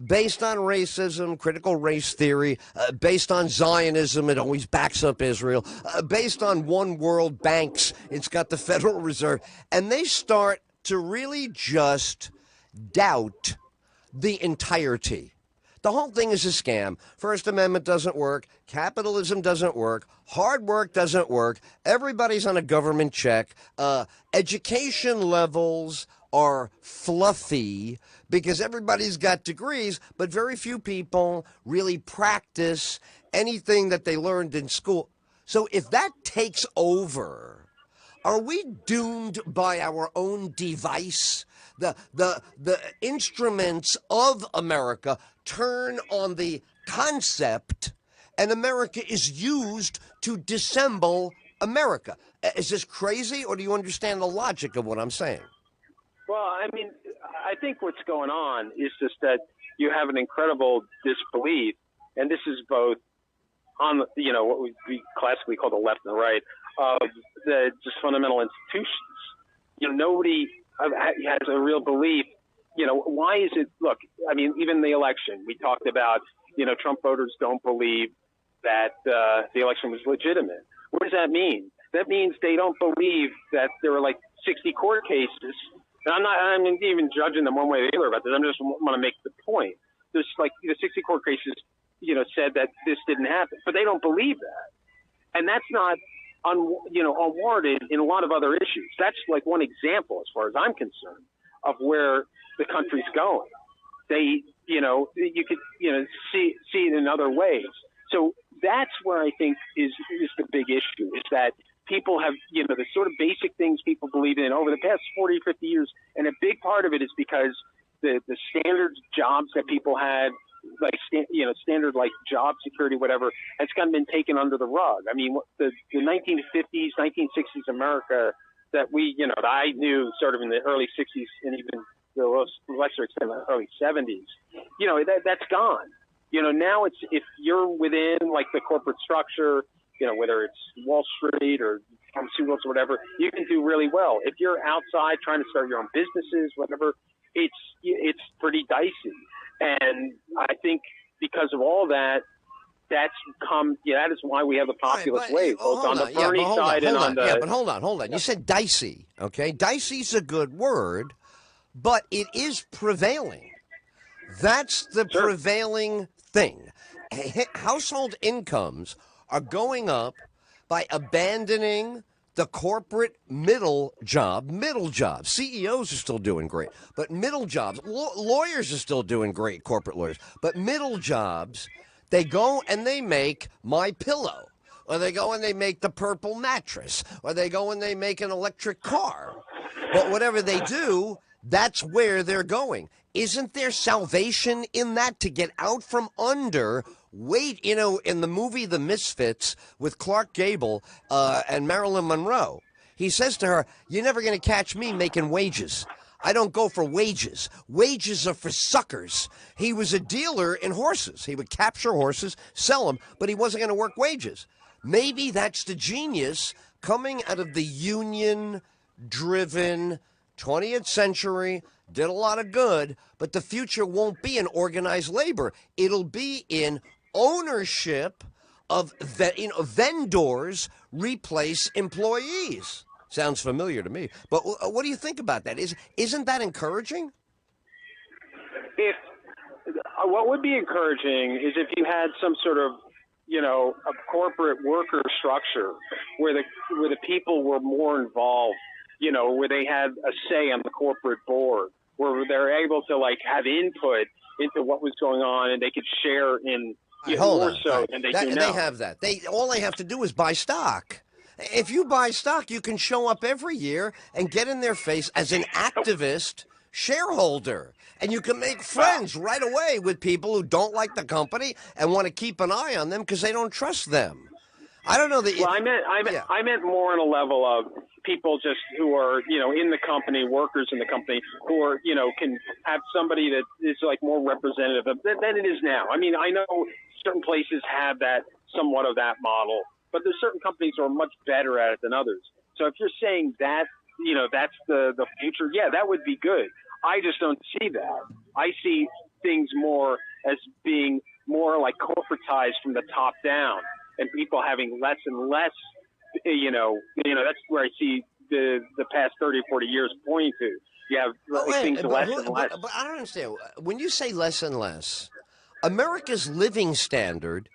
[SPEAKER 2] based on racism, critical race theory, based on Zionism, it always backs up Israel, based on one world banks, it's got the Federal Reserve, and they start to really just doubt the entirety. The whole thing is a scam. First Amendment doesn't work. Capitalism doesn't work. Hard work doesn't work. Everybody's on a government check. Education levels are fluffy because everybody's got degrees, but very few people really practice anything that they learned in school. So if that takes over, are we doomed by our own device? The instruments of America turn on the concept, and America is used to dissemble America. Is this crazy, or do you understand the logic of what I'm saying?
[SPEAKER 1] Well, I mean, I think what's going on is just that you have an incredible disbelief, and this is both on, what we classically call the left and the right, of the just fundamental institutions. Nobody has a real belief. Why is it? Look, I mean, even the election, we talked about, Trump voters don't believe that the election was legitimate. What does that mean? That means they don't believe that there were like 60 court cases. And I'm not even judging them one way or the other about this. I just want to make the point. There's like 60 court cases, said that this didn't happen, but they don't believe that. And that's not unwarranted in a lot of other issues. That's like one example, as far as I'm concerned, of where the country's going. They, you could, see it in other ways. So that's where I think is the big issue, is that people have, the sort of basic things people believe in over the past 40, 50 years. And a big part of it is because the standard jobs that people had, like, standard like job security, whatever, has kind of been taken under the rug. I mean, the 1950s, 1960s America that that I knew sort of in the early 60s and even the lesser extent in the early 70s, that's gone. Now it's, if you're within like the corporate structure, whether it's Wall Street or pharmaceuticals or whatever, you can do really well. If you're outside trying to start your own businesses, whatever, it's pretty dicey. And I think because of all that, that is why we have the populist wave, both on the Bernie side and on the...
[SPEAKER 2] Yeah, but hold on. You said dicey, okay? Dicey's a good word, but it is prevailing. That's the prevailing thing. Household incomes are going up by abandoning the corporate middle jobs. CEOs are still doing great, but middle jobs, lawyers are still doing great, corporate lawyers, but middle jobs, they go and they make My Pillow, or they go and they make the purple mattress, or they go and they make an electric car. But whatever they do, that's where they're going. Isn't there salvation in that, to get out from under? Wait, in the movie The Misfits with Clark Gable and Marilyn Monroe, he says to her, "You're never going to catch me making wages. I don't go for wages. Wages are for suckers." He was a dealer in horses. He would capture horses, sell them, but he wasn't going to work wages. Maybe that's the genius coming out of the union-driven 20th century. Did a lot of good, but the future won't be in organized labor. It'll be in ownership of vendors replace employees. Sounds familiar to me. But what do you think about that? Isn't that encouraging?
[SPEAKER 1] What would be encouraging is if you had some sort of, a corporate worker structure where the people were more involved, where they had a say on the corporate board, where they're able to have input into what was going on, and they could share in more so than they do now.
[SPEAKER 2] They have that. All they have to do is buy stock. If you buy stock, you can show up every year and get in their face as an activist shareholder. And you can make friends right away with people who don't like the company and want to keep an eye on them because they don't trust them. I don't know that.
[SPEAKER 1] Well, I meant more on a level of people just who are, in the company, workers in the company who are, can have somebody that is more representative than it is now. I mean, I know certain places have somewhat of that model, but there's certain companies who are much better at it than others. So if you're saying that, that's the future, yeah, that would be good. I just don't see that. I see things more as being more like corporatized from the top down, and people having less and less, that's where I see the past 30 or 40 years pointing to. You have things less and less.
[SPEAKER 2] But I don't understand. When you say less and less, America's living standard,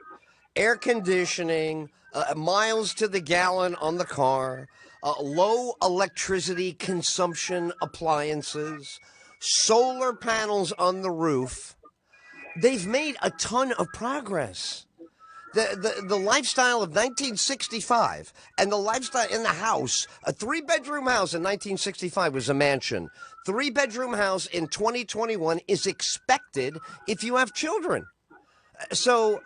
[SPEAKER 2] air conditioning, miles to the gallon on the car, low electricity consumption appliances, solar panels on the roof, they've made a ton of progress. The lifestyle of 1965 and the lifestyle in the house, a 3-bedroom house in 1965 was a mansion. 3-bedroom house in 2021 is expected if you have children. So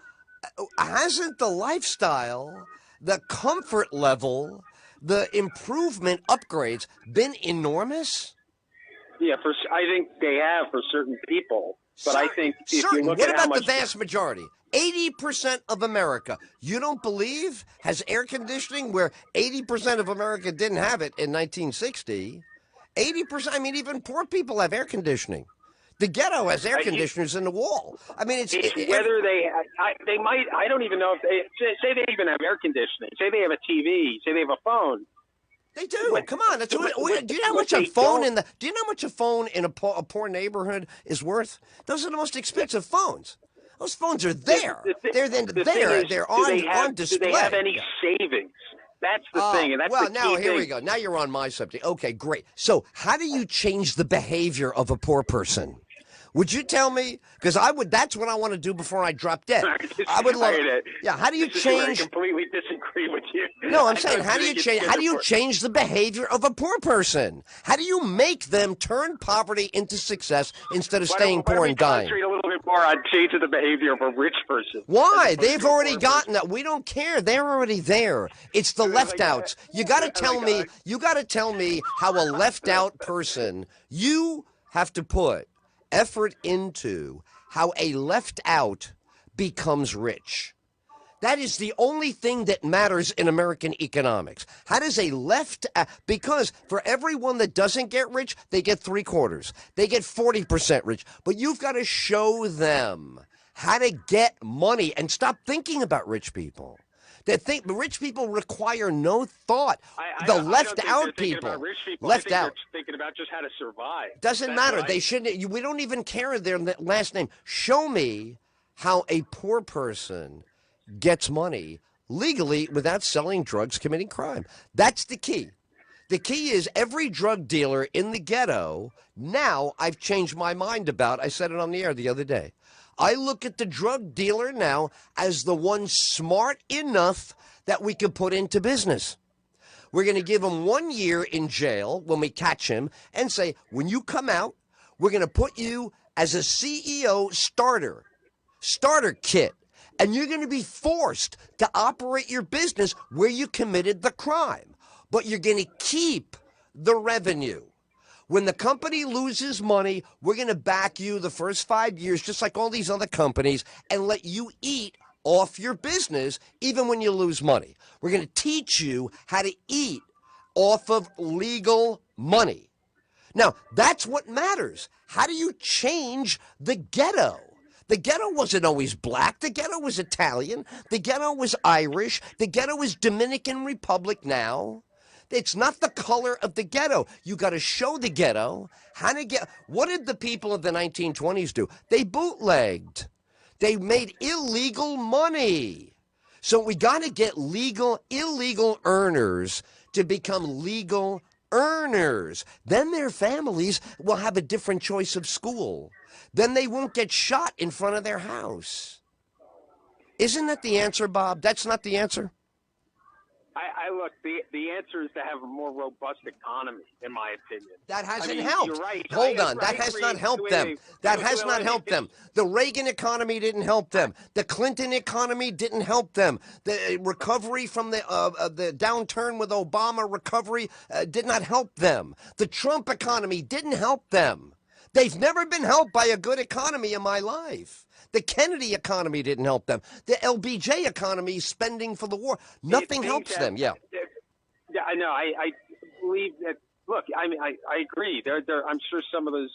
[SPEAKER 2] hasn't the lifestyle, the comfort level, the improvement upgrades been enormous?
[SPEAKER 1] Yeah, I think they have for certain people. But I think if you look
[SPEAKER 2] at
[SPEAKER 1] how much...
[SPEAKER 2] What about the vast majority? 80% of America, you don't believe, has air conditioning where 80% of America didn't have it in 1960. 80%, I mean, even poor people have air conditioning. The ghetto has air conditioners in the wall. I mean, it's
[SPEAKER 1] whether they might, I don't even know if say they even have air conditioning. Say they have a TV. Say they have a phone.
[SPEAKER 2] They do. Come on. Do you know how much a phone Do you know how much a phone in a poor neighborhood is worth? Those are the most expensive phones. Those phones are there. They're on display.
[SPEAKER 1] Do they have any savings? That's the thing. And that's the key
[SPEAKER 2] now here
[SPEAKER 1] thing.
[SPEAKER 2] we go. Now you're on my subject. Okay, great. So how do you change the behavior of a poor person? Would you tell me? Because I would. That's what I want to do before I drop dead. I would love it. Yeah. How do you change?
[SPEAKER 1] I completely disagree with you.
[SPEAKER 2] No, I'm saying, how do you change? How do you change the behavior of a poor person? How do you make them turn poverty into success instead of staying poor and dying?
[SPEAKER 1] Concentrate a little bit more on changing the behavior of a rich person.
[SPEAKER 2] Why? They've already gotten that. We don't care. They're already there. It's the left outs. You got to tell me. You got to tell me how a left out person. You have to put effort into how a left out becomes rich. That is the only thing that matters in American economics. How does a left, because for everyone that doesn't get rich, they get 3/4. They get 40% rich. But you've got to show them how to get money and stop thinking about rich people. They think rich people require no thought. The left out people, left out,
[SPEAKER 1] thinking about just how to survive.
[SPEAKER 2] Doesn't matter. They shouldn't. We don't even care their last name. Show me how a poor person gets money legally without selling drugs, committing crime. That's the key. The key is every drug dealer in the ghetto. Now I've changed my mind about. I said it on the air the other day. I look at the drug dealer now as the one smart enough that we could put into business. We're going to give him 1 year in jail when we catch him and say, when you come out, we're going to put you as a CEO starter kit. And you're going to be forced to operate your business where you committed the crime. But you're going to keep the revenue. When the company loses money, we're going to back you the first 5 years, just like all these other companies, and let you eat off your business even when you lose money. We're going to teach you how to eat off of legal money. Now, that's what matters. How do you change the ghetto? The ghetto wasn't always black. The ghetto was Italian. The ghetto was Irish. The ghetto is Dominican Republic now. It's not the color of the ghetto. You got to show the ghetto how to get. What did the people of the 1920s do? They bootlegged. They made illegal money. So we got to get illegal earners to become legal earners. Then their families will have a different choice of school. Then they won't get shot in front of their house. Isn't that the answer, Bob? That's not the answer?
[SPEAKER 1] I look, the answer is to have a more robust economy, in my opinion.
[SPEAKER 2] That hasn't helped.
[SPEAKER 1] You're right.
[SPEAKER 2] Hold on. That has not helped them. That has not helped them. The Reagan economy didn't help them. The Clinton economy didn't help them. The recovery from the downturn with Obama recovery did not help them. The Trump economy didn't help them. They've never been helped by a good economy in my life. The Kennedy economy didn't help them. The LBJ economy, spending for the war, nothing helps them. Yeah.
[SPEAKER 1] Yeah, I know. I believe that. Look, I mean, I agree. I'm sure some of those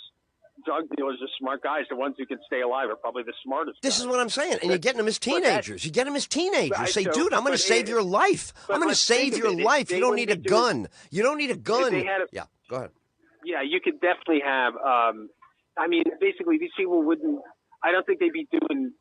[SPEAKER 1] drug dealers are smart guys. The ones who can stay alive are probably the smartest.
[SPEAKER 2] This is what I'm saying. And you're getting them as teenagers. You get them as teenagers. Say, dude, I'm going to save your life. I'm going to save your life. You don't need a gun. You don't need a gun. Yeah, go ahead.
[SPEAKER 1] Yeah, you could definitely have. I mean, basically, these people wouldn't. I don't think they'd be doing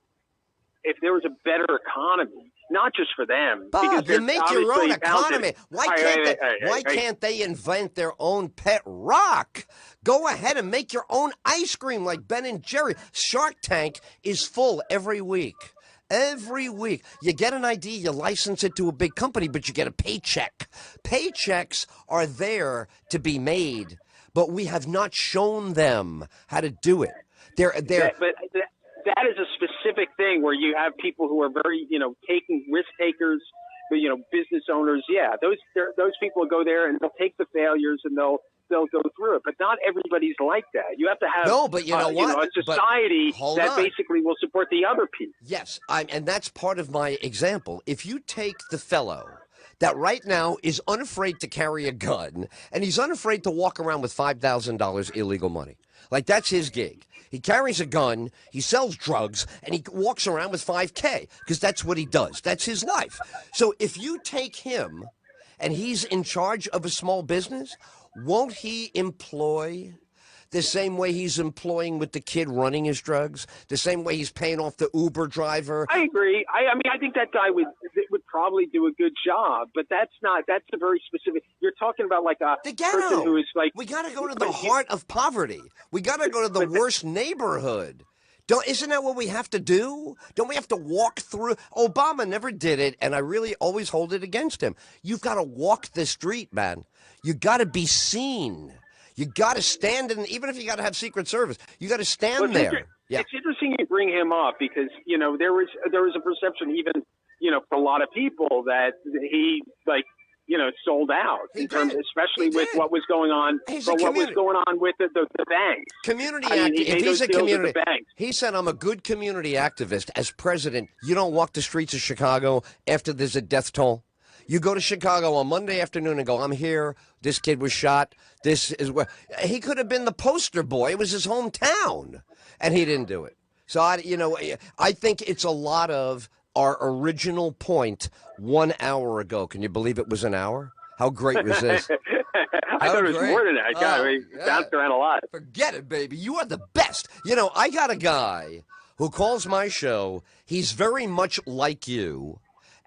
[SPEAKER 1] if there was a better economy, not just for them.
[SPEAKER 2] Bob, you make your own economy. Why can't they invent their own pet rock? Go ahead and make your own ice cream like Ben and Jerry. Shark Tank is full every week. Every week. You get an idea, you license it to a big company, but you get a paycheck. Paychecks are there to be made, but we have not shown them how to do it. But
[SPEAKER 1] that is a specific thing where you have people who are very, taking risk takers, business owners. Yeah, those people will go there and they'll take the failures and they'll go through it. But not everybody's like that. You have to have a society that basically will support the other people.
[SPEAKER 2] Yes, and that's part of my example. If you take the fellow that right now is unafraid to carry a gun and he's unafraid to walk around with $5,000 illegal money. Like, that's his gig. He carries a gun, he sells drugs, and he walks around with $5K because that's what he does. That's his life. So if you take him and he's in charge of a small business, won't he employ the same way he's employing with the kid running his drugs, the same way he's paying off the Uber driver?
[SPEAKER 1] I agree. I mean, I think that guy would probably do a good job. But that's a very specific. You're talking about like a
[SPEAKER 2] the ghetto.
[SPEAKER 1] person who is like.
[SPEAKER 2] We got to go to the heart of poverty. We got to go to the worst neighborhood. Isn't that what we have to do? Don't we have to walk through? Obama never did it, and I really always hold it against him. You've got to walk the street, man. You got to be seen. You got to stand in, even if you got to have Secret Service, you got to stand there. Yeah.
[SPEAKER 1] It's interesting you bring him up because, you know, there was a perception even, you know, for a lot of people that he, like, you know, sold out, especially with what was going on. What was going on with the banks?
[SPEAKER 2] Community activist. If he's a community, he said, "I'm a good community activist." As president, you don't walk the streets of Chicago after there's a death toll. You go to Chicago on Monday afternoon and go, "I'm here. This kid was shot. This is where." He could have been the poster boy. It was his hometown, and he didn't do it. So I think it's a lot of our original point 1 hour ago. Can you believe it was an hour? How great was this?
[SPEAKER 1] I thought it was more than that. God, we bounced around a lot.
[SPEAKER 2] Forget it, baby. You are the best. You know, I got a guy who calls my show. He's very much like you.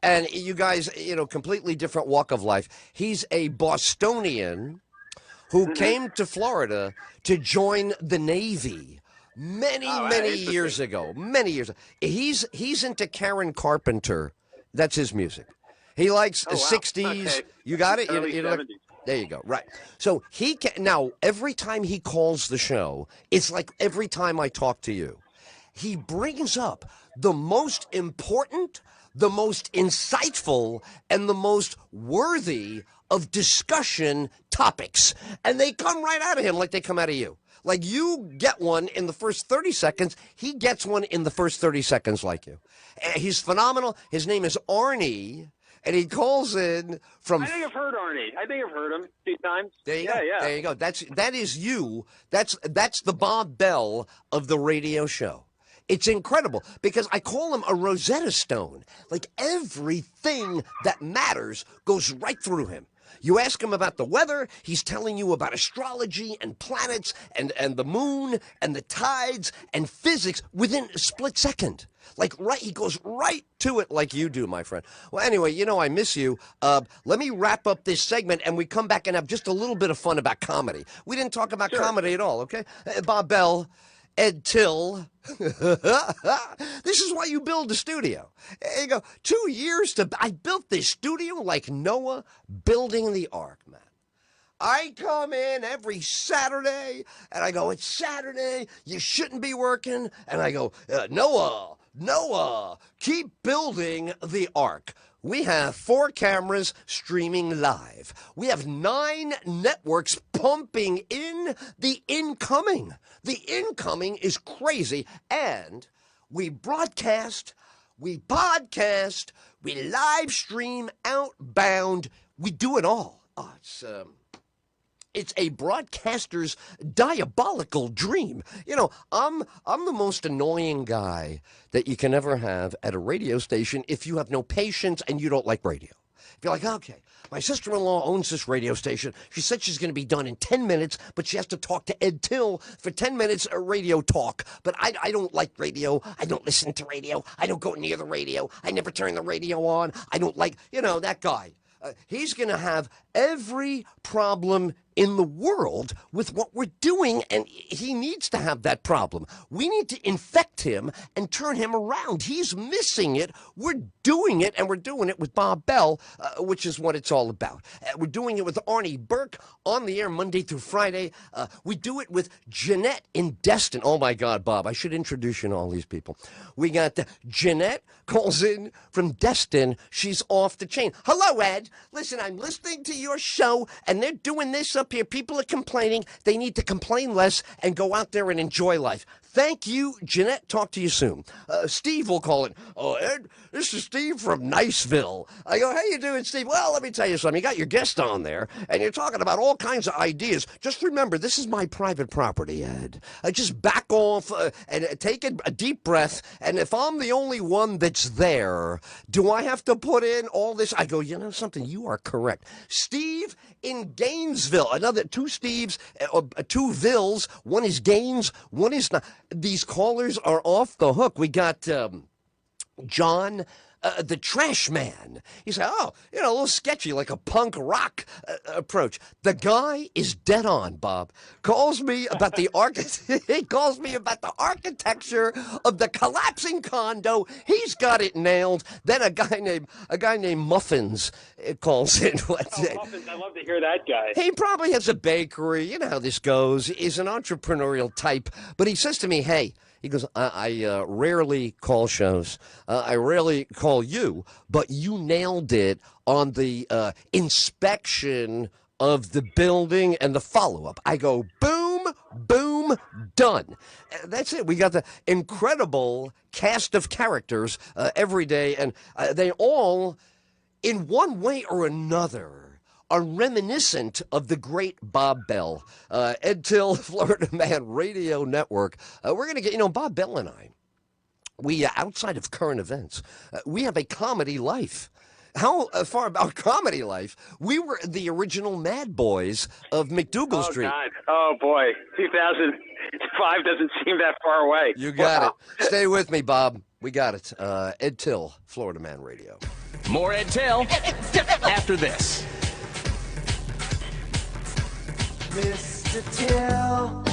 [SPEAKER 2] And you guys, you know, completely different walk of life. He's a Bostonian who came to Florida to join the Navy. Many years ago. He's into Karen Carpenter. That's his music. He likes the 60s. Okay. You got it? There you go. Right. So now every time he calls the show, it's like every time I talk to you, he brings up the most important, the most insightful, and the most worthy of discussion topics. And they come right out of him like they come out of you. Like you get one in the first 30 seconds, he gets one in the first 30 seconds like you. He's phenomenal. His name is Arnie, and he calls in from...
[SPEAKER 1] I think I've heard Arnie. I think I've heard him 2 times.
[SPEAKER 2] There you go. There you go. That is you. That's the Bob Bell of the radio show. It's incredible because I call him a Rosetta Stone. Like everything that matters goes right through him. You ask him about the weather, he's telling you about astrology and planets and the moon and the tides and physics within a split second. Like, he goes right to it like you do, my friend. Well, anyway, you know I miss you. Let me wrap up this segment and we come back and have just a little bit of fun about comedy. We didn't talk about comedy at all, okay? Bob Bell. Ed Till. This is why you build a studio. You go, 2 years I built this studio like Noah building the ark, man. I come in every Saturday and I go, it's Saturday, you shouldn't be working. And I go, Noah, keep building the ark. We have 4 cameras streaming live. We have 9 networks pumping in the incoming. The incoming is crazy. And we broadcast, we podcast, we live stream outbound. We do it all. Oh, it's a broadcaster's diabolical dream. You know, I'm the most annoying guy that you can ever have at a radio station if you have no patience and you don't like radio. If you're like, okay, my sister-in-law owns this radio station. She said she's going to be done in 10 minutes, but she has to talk to Ed Till for 10 minutes of radio talk. But I don't like radio. I don't listen to radio. I don't go near the radio. I never turn the radio on. I don't like, that guy. He's going to have every problem in the world with what we're doing, and he needs to have that problem. We need to infect him and turn him around. He's missing it. We're doing it, and we're doing it with Bob Bell, which is what it's all about. We're doing it with Arnie Burke on the air Monday through Friday. We do it with Jeanette in Destin. Oh, my God, Bob, I should introduce you to all these people. We got Jeanette calls in from Destin. She's off the chain. Hello, Ed. Listen, I'm listening to your show, and they're doing this up here. People are complaining. They need to complain less and go out there and enjoy life. Thank you, Jeanette. Talk to you soon. Steve will call it. Oh, Ed, this is Steve from Niceville. I go, how you doing, Steve? Well, let me tell you something. You got your guest on there, and you're talking about all kinds of ideas. Just remember, this is my private property, Ed. Just back off and take a deep breath, and if I'm the only one that's there, do I have to put in all this? I go, you know something? You are correct. Steve in Gainesville. Another 2 Steves, 2 Villes. One is Gaines, one is not. These callers are off the hook. We got John the trash man. He said, oh, a little sketchy, like a punk rock approach. The guy is dead on, Bob. Calls me about the he calls me about the architecture of the collapsing condo. He's got it nailed. Then a guy named Muffins calls in.
[SPEAKER 1] Muffins, I love to hear that guy.
[SPEAKER 2] He probably has a bakery. You know how this goes. He's an entrepreneurial type. But he says to me, hey, he goes, I rarely call shows. I rarely call you, but you nailed it on the inspection of the building and the follow-up. I go, boom, boom, done. That's it. We got the incredible cast of characters every day, and they all, in one way or another, are reminiscent of the great Bob Bell. Ed Till, Florida Man Radio Network. We're going to get, Bob Bell and I, we, outside of current events, we have a comedy life. How far about comedy life? We were the original Mad Boys of McDougal Street.
[SPEAKER 1] God. Oh, boy. 2005 doesn't seem that far away.
[SPEAKER 2] You got it. Stay with me, Bob. We got it. Ed Till, Florida Man Radio.
[SPEAKER 3] More Ed Till after this.
[SPEAKER 5] Mr. Till,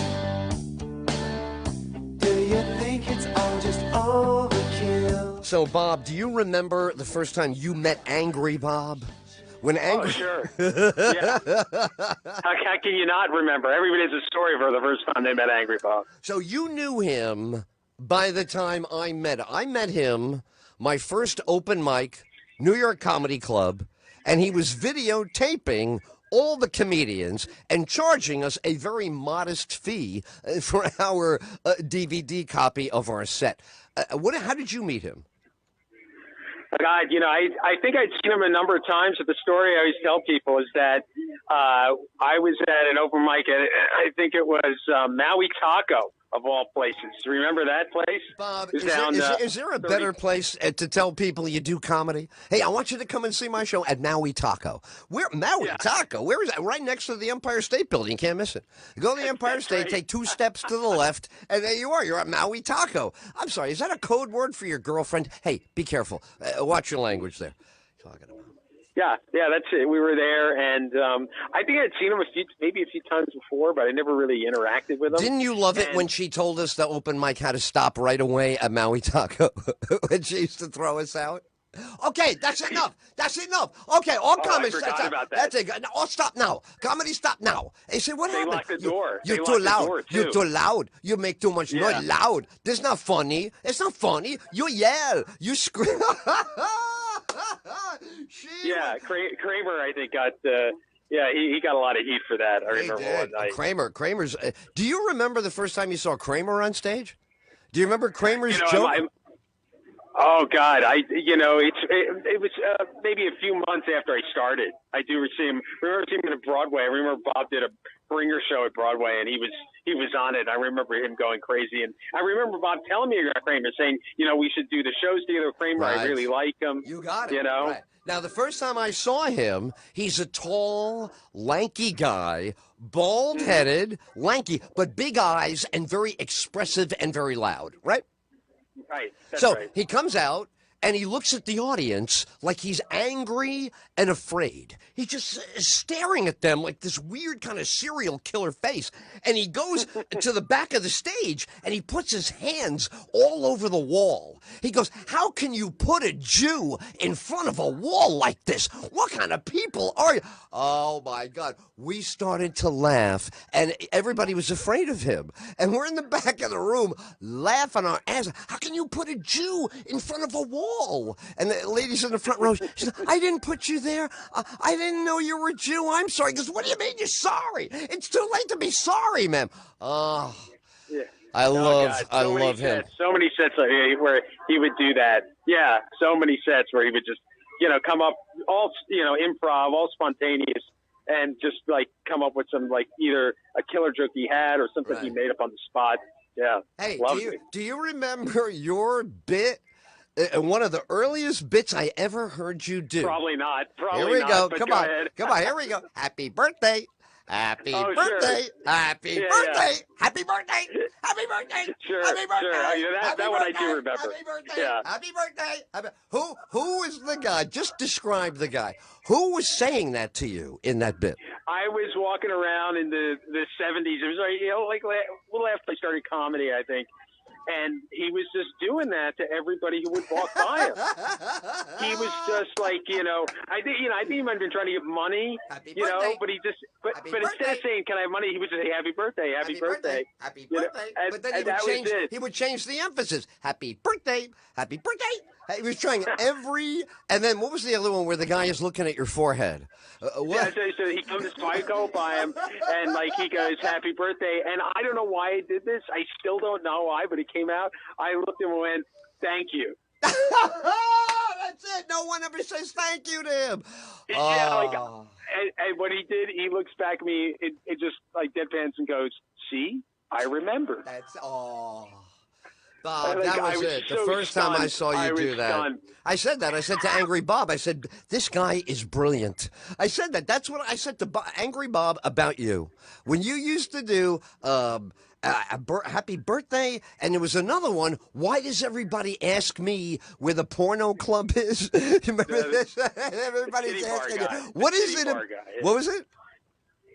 [SPEAKER 5] do you think it's all just overkill?
[SPEAKER 2] So, Bob, do you remember the first time you met Angry Bob? When Angry...
[SPEAKER 1] Oh, sure. Yeah. How can you not remember? Everybody has a story for the first time they met Angry Bob.
[SPEAKER 2] So you knew him by the time I met him. I met him, my first open mic, New York Comedy Club, and he was videotaping all the comedians and charging us a very modest fee for our DVD copy of our set. How did you meet him?
[SPEAKER 1] God, I think I'd seen him a number of times, but the story I always tell people is that I was at an open mic at, I think it was Maui Taco, of all places. Remember that place?
[SPEAKER 2] Bob, is there a better place to tell people you do comedy? Hey, I want you to come and see my show at Maui Taco. Taco? Where is that? Right next to the Empire State Building. You can't miss it. You go to the Empire State,
[SPEAKER 1] right.
[SPEAKER 2] Take 2 steps to the left, and there you are. You're at Maui Taco. I'm sorry, is that a code word for your girlfriend? Hey, be careful. Watch your language there. Talking about.
[SPEAKER 1] Yeah, that's it. We were there, and I think I'd seen him maybe a few times before, but I never really interacted with him.
[SPEAKER 2] Didn't you love it when she told us the open mic had to stop right away at Maui Taco when she used to throw us out? Okay, that's enough. That's enough. Okay, all comedy.
[SPEAKER 1] I forgot about that.
[SPEAKER 2] That's it. No, stop now. Comedy, stop now. They say, what happened?
[SPEAKER 1] They locked the door.
[SPEAKER 2] You're too loud. You're too loud. You make too much noise. Loud. This is not funny. It's not funny. You yell. You scream.
[SPEAKER 1] Yeah, Kramer, I think, got he got a lot of heat for that. I remember one night.
[SPEAKER 2] Kramer's. Do you remember the first time you saw Kramer on stage? Do you remember Kramer's joke?
[SPEAKER 1] Oh God, it was maybe a few months after I started. I do remember seeing him at Broadway. I remember Bob did a bringer show at Broadway, and he was on it. I remember him going crazy, and I remember Bob telling me about Kramer, saying, we should do the shows together with Kramer. Right. I really like him.
[SPEAKER 2] You got it.
[SPEAKER 1] Right.
[SPEAKER 2] Now, the first time I saw him, he's a tall, lanky guy, bald-headed, lanky, but big eyes and very expressive and very loud, right?
[SPEAKER 1] Right.
[SPEAKER 2] He comes out and he looks at the audience like he's angry and afraid. He's just staring at them like this weird kind of serial killer face. And he goes to the back of the stage and he puts his hands all over the wall. He goes, how can you put a Jew in front of a wall like this? What kind of people are you? Oh, my God. We started to laugh, and everybody was afraid of him. And we're in the back of the room laughing our ass. How can you put a Jew in front of a wall? And the ladies in the front row, she said, I didn't put you there. I didn't know you were a Jew. I'm sorry. He goes, what do you mean you're sorry? It's too late to be sorry, ma'am. Oh, yeah. I love him.
[SPEAKER 1] So many sets where he would do that. Yeah, so many sets where he would just, come up all, improv, all spontaneous, and just like come up with some like either a killer joke he had or something he made up on the spot. Yeah.
[SPEAKER 2] Hey, do you remember your bit? One of the earliest bits I ever heard you do.
[SPEAKER 1] Probably not.
[SPEAKER 2] Here we go. Come on. Here we go. Happy birthday. Happy
[SPEAKER 1] Oh,
[SPEAKER 2] birthday!
[SPEAKER 1] sure.
[SPEAKER 2] Happy
[SPEAKER 1] Yeah,
[SPEAKER 2] birthday!
[SPEAKER 1] yeah.
[SPEAKER 2] Happy birthday! Happy birthday!
[SPEAKER 1] Sure,
[SPEAKER 2] Happy birthday!
[SPEAKER 1] sure.
[SPEAKER 2] Happy
[SPEAKER 1] That one I
[SPEAKER 2] birthday!
[SPEAKER 1] do remember.
[SPEAKER 2] Happy birthday!
[SPEAKER 1] Yeah.
[SPEAKER 2] Happy birthday! Who is the guy? Just describe the guy. Who was saying that to you in that bit?
[SPEAKER 1] I was walking around in the 70s. It was like, like a little after I started comedy, I think. And he was just doing that to everybody who would walk by him. He was just like, I think he might have been trying to get money,
[SPEAKER 2] Happy birthday.
[SPEAKER 1] but he just, but instead of saying, "Can I have money?" he would say, "Happy birthday, happy birthday,
[SPEAKER 2] happy birthday." But then he would change the emphasis. Happy birthday, happy birthday. He was trying and then what was the other one where the guy is looking at your forehead?
[SPEAKER 1] Yeah, so he comes, so I go by him, and like he goes, "Happy birthday," and I don't know why I did this. I still don't know why, but it came out. I looked at him and went, "Thank you."
[SPEAKER 2] That's it. No one ever says thank you to him.
[SPEAKER 1] Yeah, and what he did, he looks back at me, it just like deadpans and goes, "See, I remember."
[SPEAKER 2] That's Bob, that was it. The first time I saw you do that. Stunned. I said that. I said to Angry Bob, I said, this guy is brilliant. I said that. That's what I said to Angry Bob about you. When you used to do happy birthday, and there was another one, why does everybody ask me where the porno club is? Remember this? Everybody's asking you. What is it? What was it?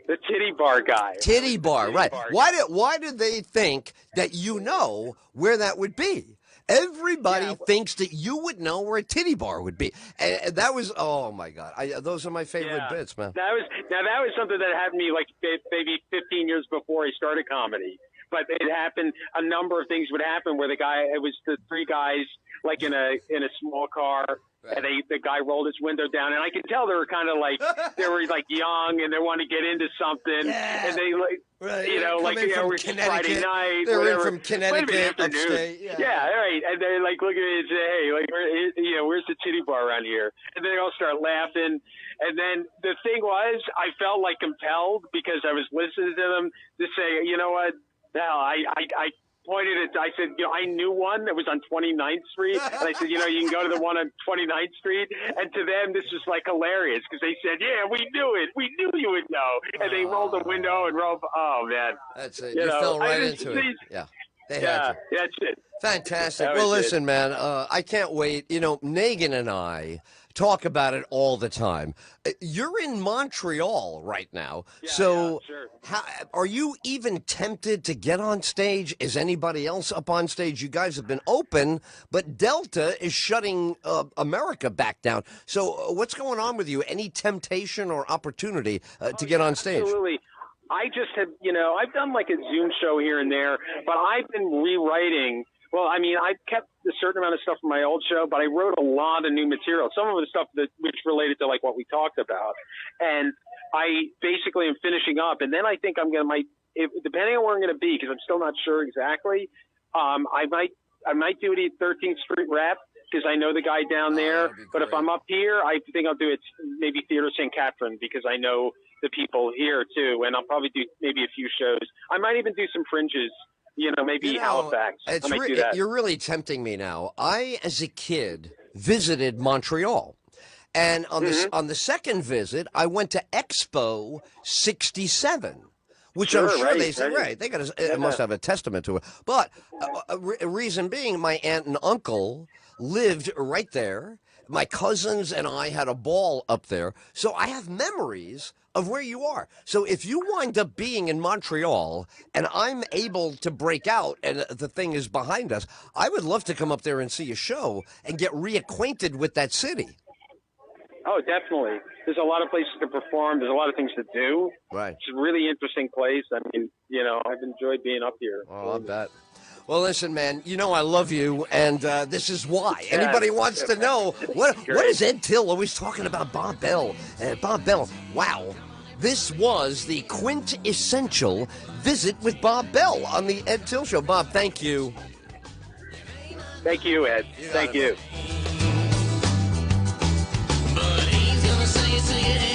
[SPEAKER 1] The titty bar guy.
[SPEAKER 2] Titty bar, right. Why did they think that you know where that would be? Everybody thinks that you would know where a titty bar would be. And that was, oh, my God. Those are my favorite bits, man.
[SPEAKER 1] That was something that happened to me like maybe 15 years before I started comedy. But it happened, a number of things would happen where it was the three guys like in a small car. Right. And the guy rolled his window down, and I could tell they were kind of like young, and they wanted to get into something, and they like Friday night,
[SPEAKER 2] they're
[SPEAKER 1] whatever.
[SPEAKER 2] in from Connecticut, upstate,
[SPEAKER 1] right. And they like look at me and say, "Hey, like, where's the titty bar around here?" And they all start laughing. And then the thing was, I felt like compelled because I was listening to them to say, "You know what? Now I pointed at, I said, I knew one that was on 29th Street. And I said, you can go to the one on 29th Street. And to them, this was like hilarious because they said, yeah, we knew it. We knew you would know. And they rolled the window and oh, man.
[SPEAKER 2] That's it. You fell right into it. Yeah. They had you.
[SPEAKER 1] That's it.
[SPEAKER 2] Fantastic. Well, listen, man, I can't wait. Megan and I talk about it all the time. You're in Montreal right now. So
[SPEAKER 1] sure.
[SPEAKER 2] Are you even tempted to get on stage? Is anybody else up on stage? You guys have been open, but Delta is shutting America back down. So what's going on with you? Any temptation or opportunity to get on stage?
[SPEAKER 1] Absolutely. I just have, I've done like a Zoom show here and there, but I've been rewriting. Well, I mean, I kept a certain amount of stuff from my old show, but I wrote a lot of new material. Some of the stuff which related to like what we talked about, and I basically am finishing up. And then I think I'm gonna depending on where I'm gonna be, because I'm still not sure exactly. I might do it at 13th Street Rep because I know the guy down there. But if I'm up here, I think I'll do it maybe Theater St. Catherine because I know the people here too, and I'll probably do maybe a few shows. I might even do some fringes. Maybe Halifax. I might do that.
[SPEAKER 2] You're really tempting me now. I, as a kid, visited Montreal. And on the second visit, I went to Expo 67, which I'm sure they said, they it must have a testament to it. But a reason being, my aunt and uncle lived right there. My cousins and I had a ball up there. So I have memories of where you are. So if you wind up being in Montreal and I'm able to break out and the thing is behind us, I would love to come up there and see a show and get reacquainted with that city.
[SPEAKER 1] Oh, definitely. There's a lot of places to perform. There's a lot of things to do.
[SPEAKER 2] Right.
[SPEAKER 1] It's a really interesting place. I mean, I've enjoyed being up here.
[SPEAKER 2] Oh, I bet. Well, listen, man, I love you, and this is why. Anybody wants to know, what is Ed Till always talking about Bob Bell? Bob Bell, wow. This was the quintessential visit with Bob Bell on the Ed Till Show. Bob, thank you.
[SPEAKER 1] Thank you, Ed. Thank you.
[SPEAKER 4] But he's gonna say it to you.